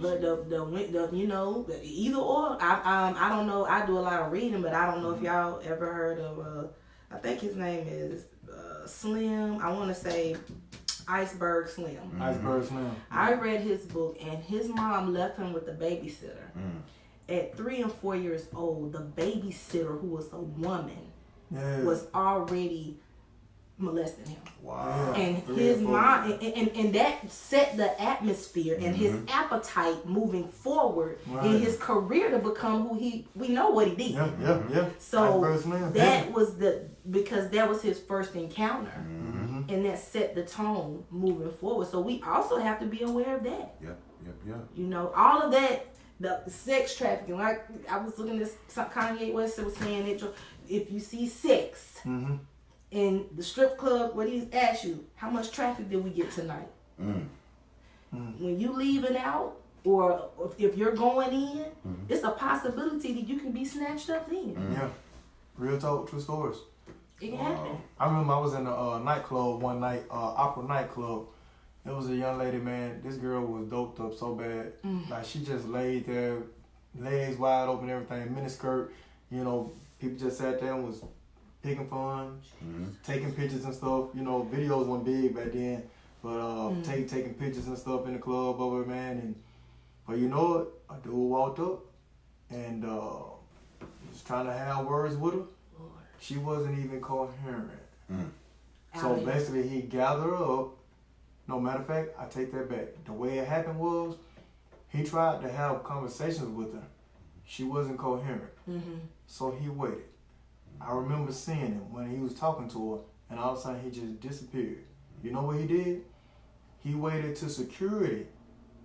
But the you know, the either or. I don't know. I do a lot of reading, but I don't know if y'all ever heard of. I think his name is Slim. I want to say Iceberg Slim. Iceberg Slim. I read his book, and his mom left him with a babysitter. At 3 and 4 years old, the babysitter, who was a woman, was already molesting him. Wow. And his mom, and that set the atmosphere and his appetite moving forward in his career to become who we know what he did. Yeah. So that was because that was his first encounter, and that set the tone moving forward. So we also have to be aware of that. Yep. You know, all of that, the sex trafficking. Like I was looking at this, Kanye West was saying that if you see sex. In the strip club, where he's asked you, how much traffic did we get tonight? When you leaving out, or if you're going in, it's a possibility that you can be snatched up in. Yeah. Real talk, true stories. It can happen. I remember I was in a nightclub one night, opera nightclub. There was a young lady, man. This girl was doped up so bad. Like, she just laid there, legs wide open, everything, miniskirt. You know, people just sat there and was picking fun, taking pictures and stuff. You know, videos weren't big back then, but taking pictures and stuff in the club over, man. But you know it, a dude walked up and was trying to have words with her. Lord. She wasn't even coherent. So Out here. basically, he gathered her up. No, matter of fact, I take that back. The way it happened was, he tried to have conversations with her. She wasn't coherent. So he waited. I remember seeing him when he was talking to her, and all of a sudden he just disappeared. You know what he did? He waited till security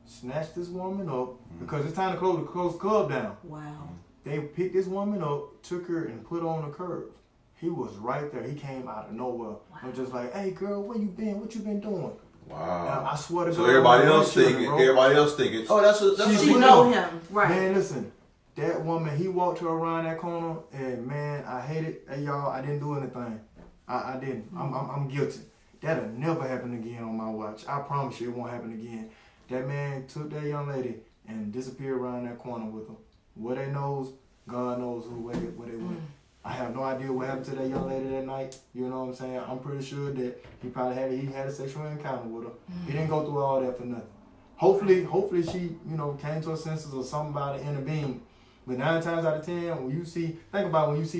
snatched this woman up, because it's time to close the club down. Wow. They picked this woman up, took her and put her on the curb. He was right there. He came out of nowhere. I'm just like, hey girl, where you been? What you been doing? Wow. And I swear to God. So everybody else thinking, oh, that's She know him, right? Man, listen. That woman, he walked her around that corner, and man, I hate it. Hey, y'all, I didn't do anything. I didn't. I'm guilty. That'll never happen again on my watch. I promise you, it won't happen again. That man took that young lady and disappeared around that corner with her. Where they knows, God knows where they went. I have no idea what happened to that young lady that night. You know what I'm saying? I'm pretty sure that he probably had a sexual encounter with her. He didn't go through all that for nothing. Hopefully she, came to her senses or somebody intervened. But 9 times out of 10, when you see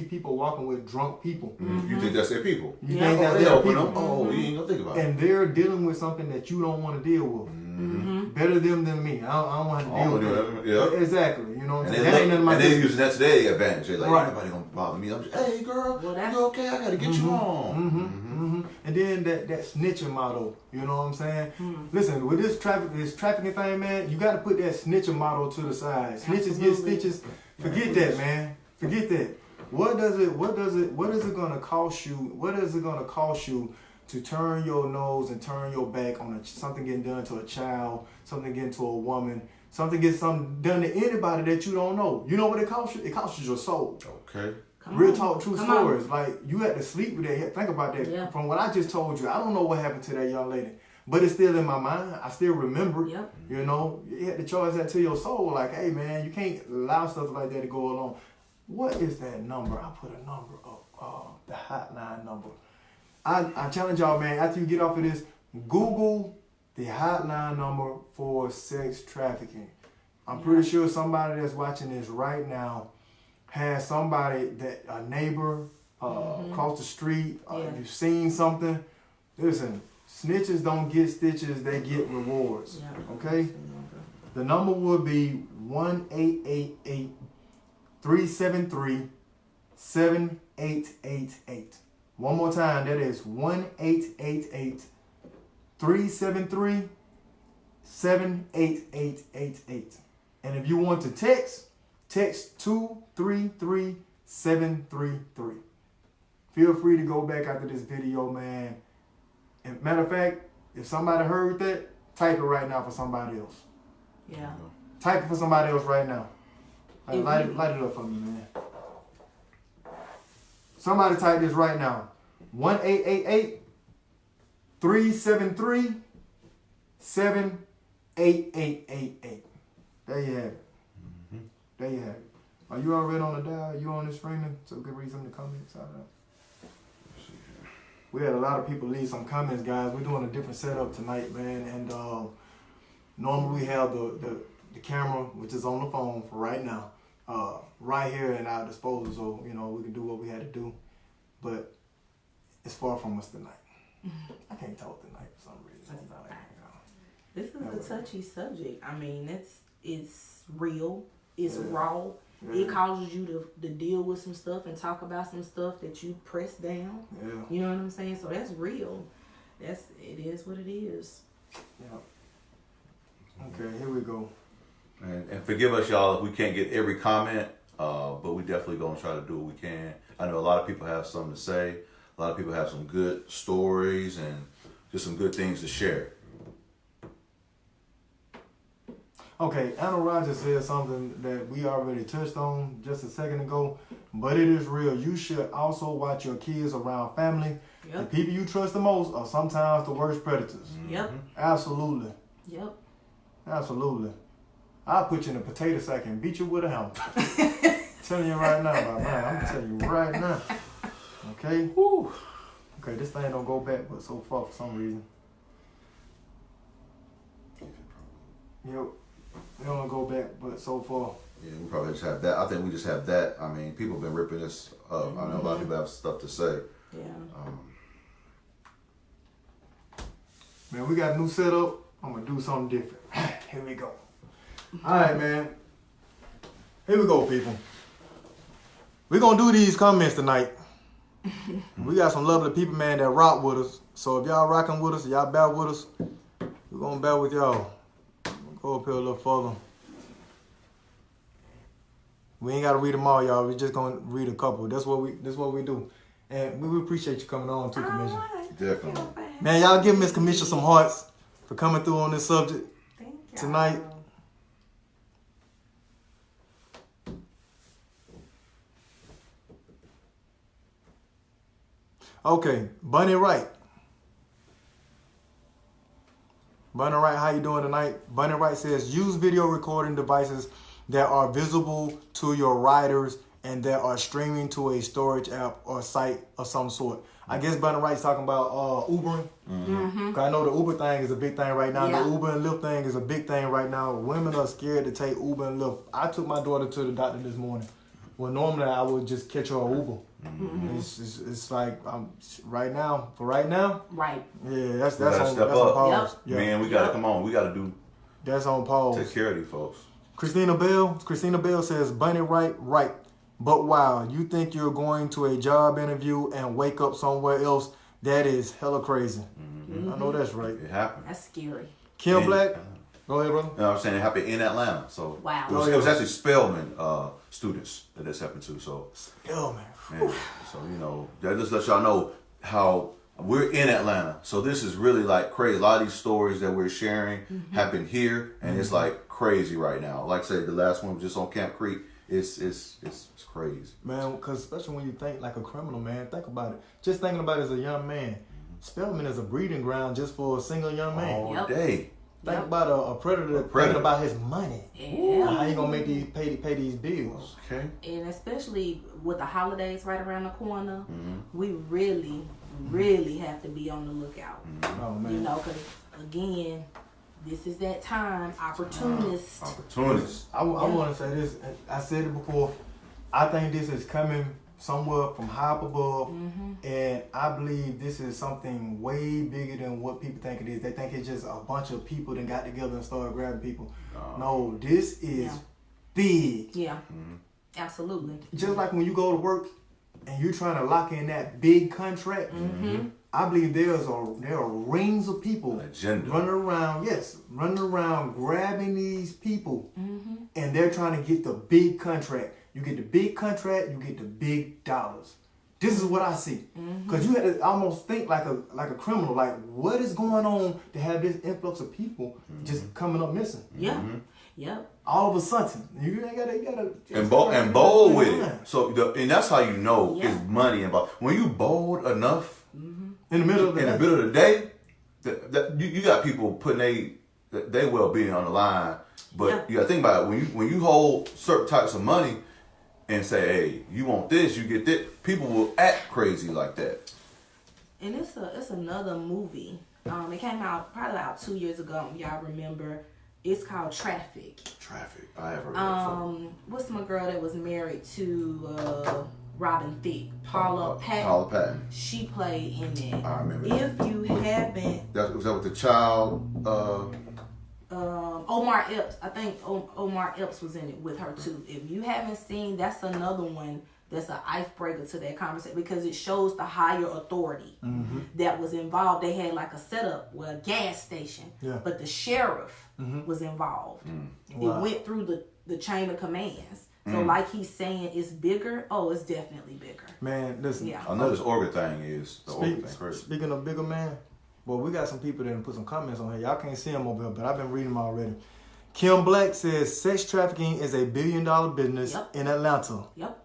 people walking with drunk people. You think that's their people? You think that's they their open people. up. Oh, you ain't gonna think about it. And they're dealing with something that you don't want to deal with. Better them than me. I don't want to deal with that. Yeah. Exactly. You know what I'm And saying? That ain't none of my they're business. using that to their advantage. They're like, Right. nobody gonna bother me. I'm just, hey girl, Well, you okay? I gotta get you home. And then that snitching motto, you know what I'm saying? Listen, with this trafficking thing, man, you got to put that snitching motto to the side. Snitches get stitches. Forget that, man. Forget that. What is it gonna cost you? What is it gonna cost you to turn your nose and turn your back on something getting done to a child, something getting to a woman, something done to anybody that you don't know? You know what it costs you? It costs you your soul. Okay. Real talk, true stories. Like, you had to sleep with that. Think about that. Yeah. From what I just told you, I don't know what happened to that young lady, but it's still in my mind. I still remember. Yep. You know, you had to charge that to your soul. Like, hey man, you can't allow stuff like that to go along. What is that number? I put a number up, the hotline number. I challenge y'all, man, after you get off of this, Google the hotline number for sex trafficking. I'm pretty sure somebody that's watching this right now has somebody, that a neighbor across the street, you've seen something. Listen, snitches don't get stitches, they get rewards. Yeah. Okay? The number would be 1-888-373-7888. One more time, that is 1-888-373-7888. 78888. And if you want to text 233733. Feel free to go back after this video, man. And matter of fact, if somebody heard that, type it right now for somebody else. Yeah. Type it for somebody else right now. If Light you- it up for me, man. Somebody type this right now. 1-888-373-78888. There you have it. There you have it. Are you already on the dial? You on this streaming? So we can read some of the comments out there. We had a lot of people leave some comments, guys. We're doing a different setup tonight, man. And normally we have the camera, which is on the phone for right now, right here at our disposal. So, you know, we can do what we had to do. But it's far from us tonight. I can't talk tonight for some reason. That's I'm okay. like, This is a touchy subject. I mean, it's real. It's Yeah. raw. yeah, It causes you to deal with some stuff and talk about some stuff that you press down. yeah, You know what I'm saying? So that's real. It is what it is. yeah. Okay, here we go. And forgive us, y'all, if we can't get every comment, but we definitely gonna try to do what we can. I know a lot of people have something to say. A lot of people have some good stories and just some good things to share. Okay, Anna Rogers said something that we already touched on just a second ago, but it is real. You should also watch your kids around family. The Yep. people you trust the most are sometimes the worst predators. Yep. Absolutely. Yep. Absolutely. I'll put you in a potato sack and beat you with a hammer. Telling you right now, my man. I'm telling you right now. Okay? Whew. Okay, this thing don't go back but so far for some reason. Yep. It don't go back but so far. Yeah, we probably just have that. I think we just have that. I mean, people have been ripping this up. I know a lot of people have stuff to say. Yeah. Man, we got a new setup. I'm gonna do something different. Here we go. Alright, man. Here we go, people. We're gonna do these comments tonight. We got some lovely people, man, that rock with us. So if y'all rocking with us, y'all bear with us, we're gonna bear with y'all. Go up here a little further. We ain't gotta read them all, y'all. We just gonna read a couple. That's what we do. And we appreciate you coming on too, Commissioner. Alright. Definitely. Man, y'all give Miss Commissioner some hearts for coming through on this subject Thank you. tonight. Okay, Bunny Wright. Bunny Wright, how you doing tonight? Bunny Wright says, use video recording devices that are visible to your riders and that are streaming to a storage app or site of some sort. I guess Bunny Wright's talking about Ubering. Mm-hmm. 'Cause I know the Uber thing is a big thing right now. Yeah. The Uber and Lyft thing is a big thing right now. Women are scared to take Uber and Lyft. I took my daughter to the doctor this morning. Well, normally I would just catch her an Uber. Mm-hmm. It's like right now. Right. Yeah, that's We gotta on step that's on up. pause. Yep. Yeah, Man, we gotta come on. We gotta do that's on pause. take care of these folks. Christina Bell says, Bunny Wright, right. But wow, you think you're going to a job interview and wake up somewhere else? That is hella crazy. I know that's right. It happened. That's scary. Kim And- Black, go ahead, brother. You know what I'm saying? It happened in Atlanta. So Wow. it was actually Spelman students that this happened to. So Yo, man. man, so you know, that just lets y'all know how we're in Atlanta. So this is really like crazy. A lot of these stories that we're sharing happen here, and it's like crazy right now. Like I said, the last one was just on Camp Creek. It's crazy. Man, because especially when you think like a criminal, man, think about it. Just thinking about it as a young man. Spelman is a breeding ground just for a single young man. All Yep. day. Think Yep. about a predator, predator. thinking about his money. Yeah. How you gonna make these pay these bills? Okay. And especially with the holidays right around the corner, Mm-hmm. we really have to be on the lookout. Oh man. You know, because again, this is that time, opportunist. Opportunities. I want to say this. I said it before. I think this is coming somewhere from high up above, and I believe this is something way bigger than what people think it is. They think it's just a bunch of people that got together and started grabbing people. No, this is Yeah. big. Yeah, absolutely. Just like when you go to work and you're trying to lock in that big contract, I believe there are rings of people Agenda. running around grabbing these people, and they're trying to get the big contract. You get the big contract, you get the big dollars. This is what I see. Because you had to almost think like a criminal. Like, what is going on to have this influx of people just coming up missing? Yeah. Yep. All of a sudden, you gotta And bold with it. So and that's how you know Yeah. it's money involved. When you bold enough in the middle of in the middle of the day, you got people putting they well being on the line. But Yeah. you gotta think about it. When you hold certain types of money and say, hey, you want this, you get that, people will act crazy like that. And it's another movie. It came out probably about 2 years ago. Y'all remember? It's called Traffic. Traffic. I have heard that. What's my girl that was married to Robin Thicke? Paula Patton. Paula Patton. She played in it. I remember If you haven't, Was that with the child? Omar Epps. I think Omar Epps was in it with her too. If you haven't seen, that's another one that's an icebreaker to that conversation because it shows the higher authority that was involved. They had like a setup with a gas station, but the sheriff was involved. Wow. It went through the chain of commands. So like he's saying, it's bigger. Oh, it's definitely bigger. Man, listen. Yeah. I know this Orga thing is. The Orga thing crazy. Speaking of bigger man, well, we got some people that put some comments on here. Y'all can't see them over here, but I've been reading them already. Kim Black says sex trafficking is a $1 billion business in Atlanta. Yep.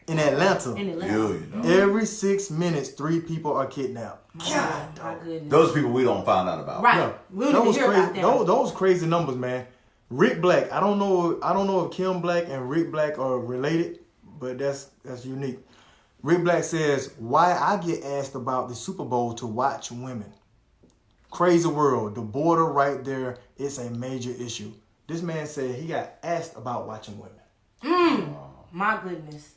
In Atlanta. In Atlanta. Billion. Every 6 minutes, 3 people are kidnapped. God, My goodness. Those people we don't find out about. Right. Yeah. We don't even hear crazy, about them. those crazy numbers, man. Rick Black. I don't know if Kim Black and Rick Black are related, but that's unique. Rick Black says, why I get asked about the Super Bowl to watch women. Crazy world. The border right there is a major issue. This man said he got asked about watching women. My goodness.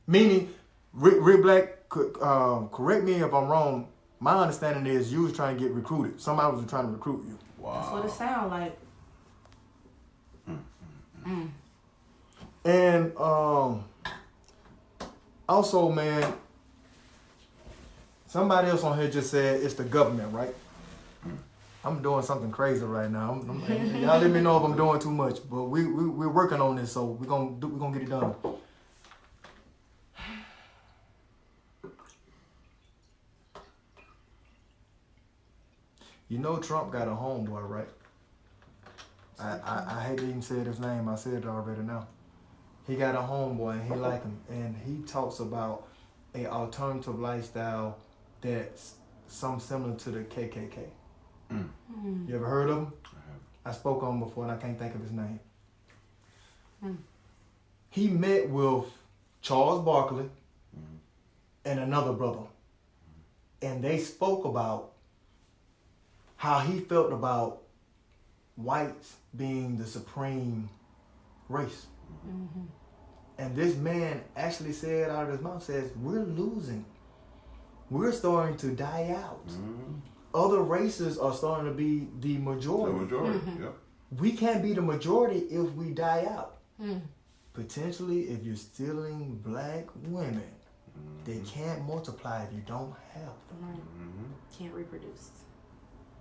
Meaning, Rick Black, correct me if I'm wrong, my understanding is you was trying to get recruited. Somebody was trying to recruit you. Wow. That's what it sounds like. And also, man, somebody else on here just said it's the government, right? I'm doing something crazy right now. Y'all let me know if I'm doing too much, but we're working on this, so we're gonna get it done. You know Trump got a homeboy, right? I hate to even say his name. I said it already now. He got a homeboy and he like him. And he talks about a alternative lifestyle that's some similar to the KKK. You ever heard of him? I spoke on him before and I can't think of his name. He met with Charles Barkley and another brother. And they spoke about how he felt about whites being the supreme race. And this man actually said out of his mouth, says, we're losing. We're starting to die out. Other races are starting to be the majority. The majority, yep. We can't be the majority if we die out. Potentially, if you're stealing black women, they can't multiply if you don't have them. Right. Can't reproduce.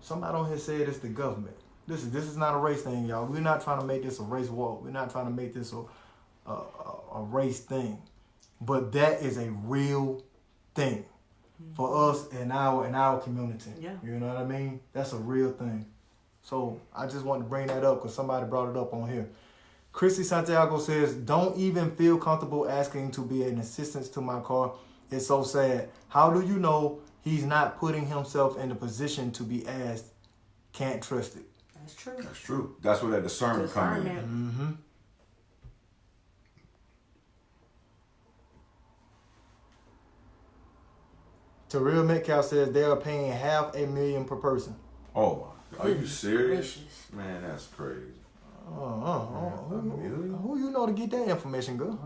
Somebody on here said it's the government. This is not a race thing, y'all. We're not trying to make this a race war. We're not trying to make this a race thing. But that is a real thing for us in our community. Yeah. You know what I mean? That's a real thing. So I just wanted to bring that up because somebody brought it up on here. Chrissy Santiago says, don't even feel comfortable asking to be an assistance to my car. It's so sad. How do you know he's not putting himself in the position to be asked? Can't trust it. That's true. That's true. That's where that discernment comes in. Terrell Metcalf says they are paying $500,000 per person. Oh, are you serious? Gracious. Man, that's crazy. Who you know to get that information, girl?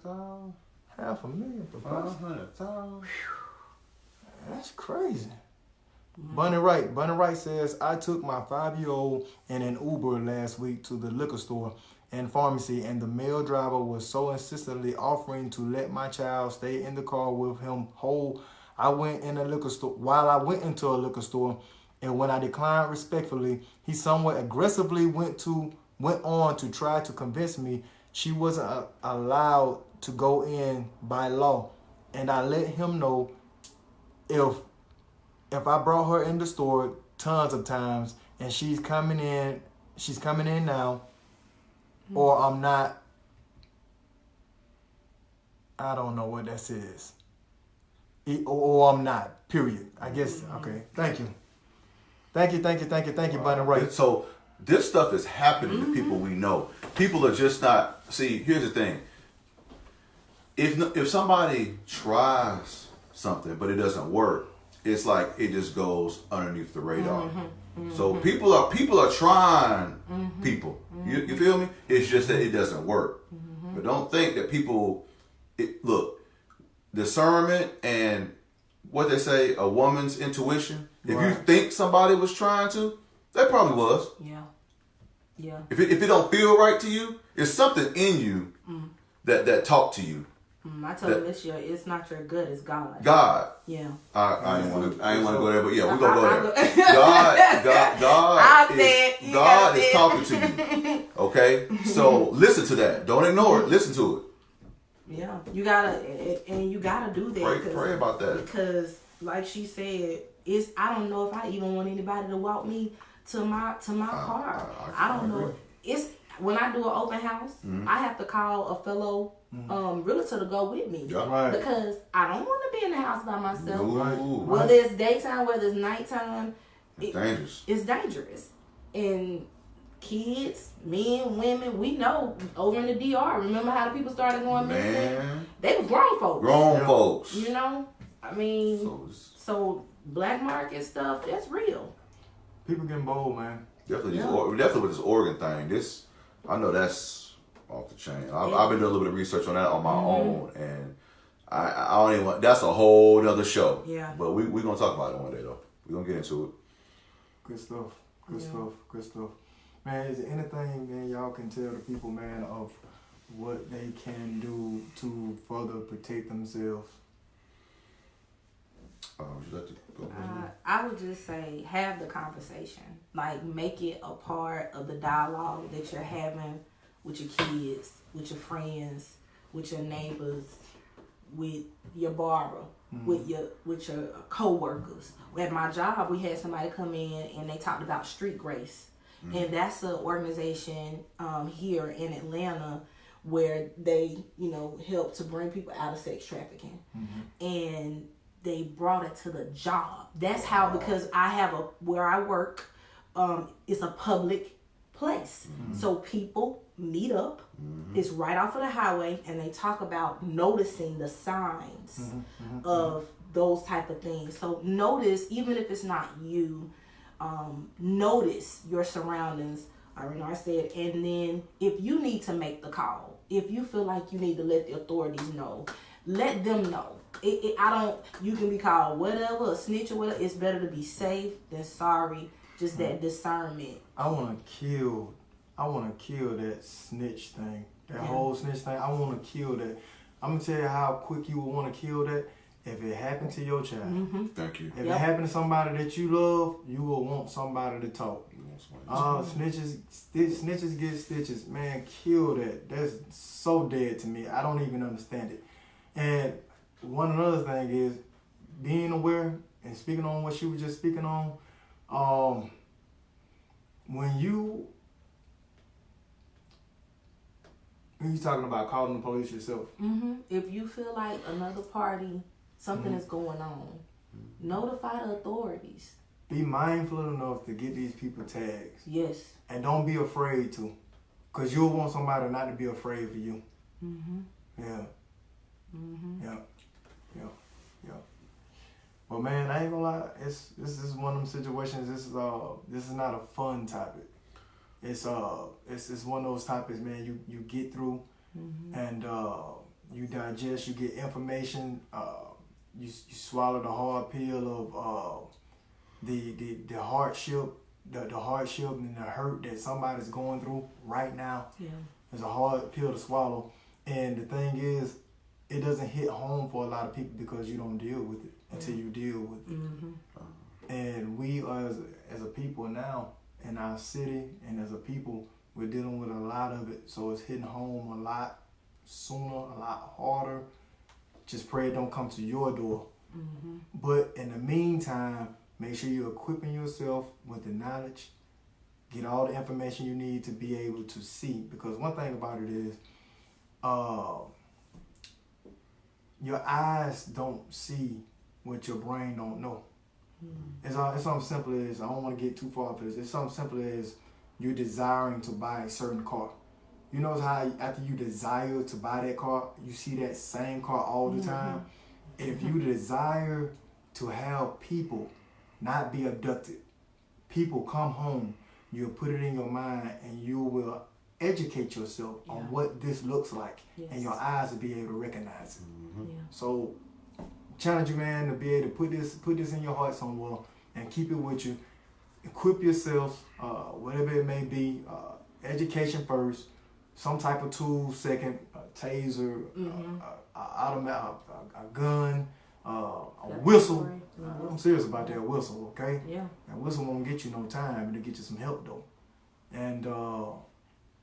$500,000 per person. 500,000. That's crazy. Bunny Wright says, I took my 5-year-old in an Uber last week to the liquor store and pharmacy, and the male driver was so insistently offering to let my child stay in the car with him while I went into a liquor store, and when I declined respectfully, he somewhat aggressively went on to try to convince me she wasn't allowed to go in by law, and I let him know if I brought her in the store tons of times and she's coming in now, or I'm not. I don't know what that says. Or I'm not. Period. I guess. Okay. Thank you, Bunny Ray. So this stuff is happening to people we know. People are just not. See, here's the thing. If somebody tries something but it doesn't work, it's like it just goes underneath the radar. So people are trying people. You feel me? It's just that it doesn't work. But don't think that people. Look, discernment and what they say, a woman's intuition. If you think somebody was trying to, they probably was. Yeah. If it don't feel right to you, it's something in you that talk to you. I told him this year, it's not your gut, it's God. God. Yeah. I ain't want to go there, but yeah, we're gonna go there. God is talking to you. Okay, so listen to that. Don't ignore it. Listen to it. Yeah, you gotta do that. Pray about that. Because, like she said, I don't know if I even want anybody to walk me to my car. I don't know. It's when I do an open house, I have to call a fellow realtor to go with me. Yeah. Right. Because I don't want to be in the house by myself. No. Whether it's daytime, whether it's nighttime, It's dangerous. It's dangerous. And kids, men, women, we know over in the DR. Remember how the people started going missing? They were grown folks. Grown folks. You know, I mean, so black market stuff, that's real. People getting bold, man. Definitely with this organ thing. I know that's off the chain. I've been doing a little bit of research on that on my own, and I don't even want. That's a whole nother show. Yeah. But we're gonna talk about it one day though. We're gonna get into it. Good stuff. Man, is there anything, man, y'all can tell the people, man, of what they can do to further protect themselves? Would you like to go? I would just say have the conversation. Like, make it a part of the dialogue that you're having with your kids, with your friends, with your neighbors, with your barber, with your co-workers. At my job, we had somebody come in and they talked about Street Grace. And that's an organization here in Atlanta where they, help to bring people out of sex trafficking. And they brought it to the job. That's how, because I have where I work, it's a public place. So people meet up. It's right off of the highway, and they talk about noticing the signs of those type of things. So notice, even if it's not you, notice your surroundings. I said, and then if you need to make the call, if you feel like you need to let the authorities know, let them know. You can be called whatever, a snitch or whatever. It's better to be safe than sorry. Just that discernment. I want to kill that snitch thing. That whole snitch thing. I want to kill that. I'm going to tell you how quick you would want to kill that if it happened to your child. Thank you. If it happened to somebody that you love, you will want somebody to talk. Snitches get stitches. Man, kill that. That's so dead to me. I don't even understand it. And one another thing is being aware and speaking on what she was just speaking on. When you talking about calling the police yourself. If you feel like another party, something is going on, notify the authorities. Be mindful enough to get these people tags. Yes. And don't be afraid to. Because you'll want somebody not to be afraid for you. Yeah. Yeah. But man, I ain't gonna lie. This is one of them situations. This is not a fun topic. It's one of those topics, man. You get through, and you digest. You get information. You swallow the hard pill of the hardship, the hardship and the hurt that somebody's going through right now. Yeah. It's a hard pill to swallow. And the thing is, it doesn't hit home for a lot of people because you don't deal with it until you deal with it. And we as a people now in our city and as a people, we're dealing with a lot of it. So it's hitting home a lot sooner, a lot harder. Just pray it don't come to your door. But in the meantime, make sure you're equipping yourself with the knowledge. Get all the information you need to be able to see. Because one thing about it is, your eyes don't see what your brain don't know. It's something simple as, I don't want to get too far for this. It's something simple as you're desiring to buy a certain car. You know how after you desire to buy that car, you see that same car all the time? If you desire to have people not be abducted, people come home, you'll put it in your mind and you will educate yourself on what this looks like, and your eyes will be able to recognize it. So challenge you, man, to be able to put this in your heart somewhere and keep it with you. Equip yourself, whatever it may be. Education first, some type of tool second, a taser, a gun, a whistle. I'm serious about that whistle, okay? Yeah. That whistle won't get you no time, it'll get you some help though. And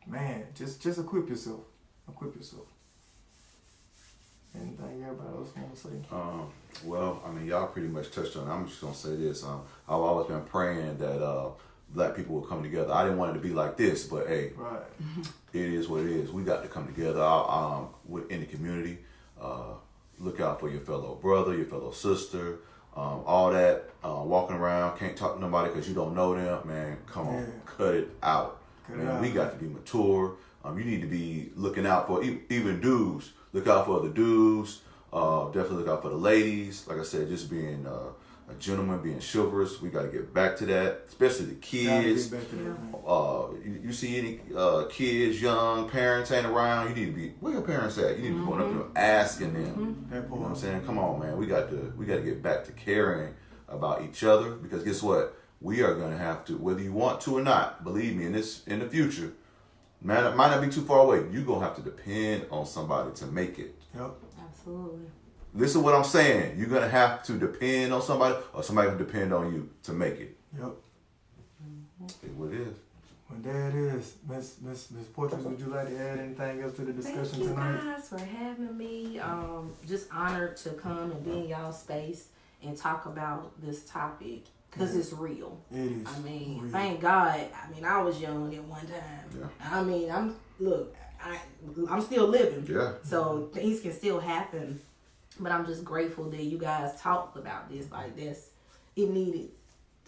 man, just equip yourself. Equip yourself. Anything everybody else want to say? Well, I mean, y'all pretty much touched on it. I'm just gonna say this. I've always been praying that black people will come together. I didn't want it to be like this, but hey, Right. it is what it is. We got to come together in the community. Look out for your fellow brother, your fellow sister, all that. Walking around, can't talk to nobody because you don't know them. Man, come on, cut it out. Man, we got to be mature. You need to be looking out for even dudes. Look out for the dudes. Definitely look out for the ladies. Like I said, just being a gentleman, being chivalrous. We got to get back to that, especially the kids. You see any kids, young parents ain't around, you need to be, where your parents at? You need to be going up to them, asking them. You know what I'm saying? Come on, man. We got to get back to caring about each other, because guess what? We are gonna have to, whether you want to or not, believe me, in the future, man, it might not be too far away. You're gonna have to depend on somebody to make it. Yep. Absolutely. Listen to what I'm saying. You're gonna have to depend on somebody, or somebody will depend on you to make it. Yep. It's what it is. Well, there it is. Miss Portraits, would you like to add anything else to the discussion tonight? Thank you guys for having me. Just honored to come and be in y'all space and talk about this topic, because it's real. It is. I mean, real. thank God. I mean, I was young at one time. Yeah. I mean, I'm still living. Yeah. So things can still happen. But I'm just grateful that you guys talked about this like this. It needed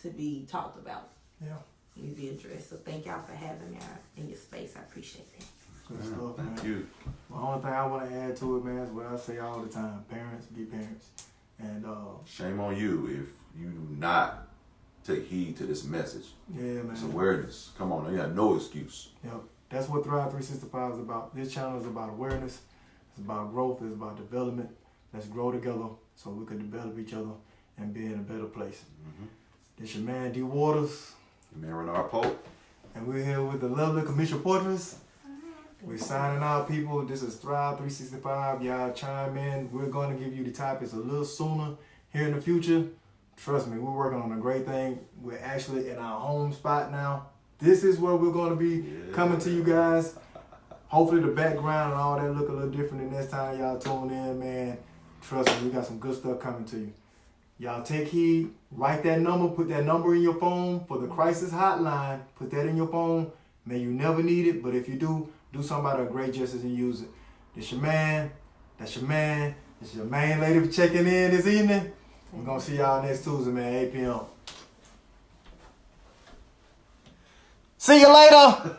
to be talked about. Yeah. Need to be addressed. So thank y'all for having me in your space. I appreciate that. Good stuff, man. Thank you. The only thing I want to add to it, man, is what I say all the time. Parents, be parents. And Shame on you if you do not take heed to this message. yeah, man. It's awareness. Come on, you have no excuse. Yep. That's what Thrive 365 is about. This channel is about awareness. It's about growth. It's about development. Let's grow together so we can develop each other and be in a better place. This your man, D. Waters. Your man Renard Pope. And we're here with the lovely Commissioner Portraits. We're signing out, people. This is Thrive 365. Y'all chime in. We're going to give you the topics a little sooner here in the future. Trust me, we're working on a great thing. We're actually in our home spot now. This is where we're going to be coming to you guys. Hopefully the background and all that look a little different the next time y'all tune in, man. Trust me, we got some good stuff coming to you. Y'all take heed. Write that number. Put that number in your phone for the crisis hotline. Put that in your phone. May you never need it, but if you do somebody a great justice and use it. This your man. That's your man. This your main lady for checking in this evening. We're going to see y'all next Tuesday, man, 8 p.m. See you later.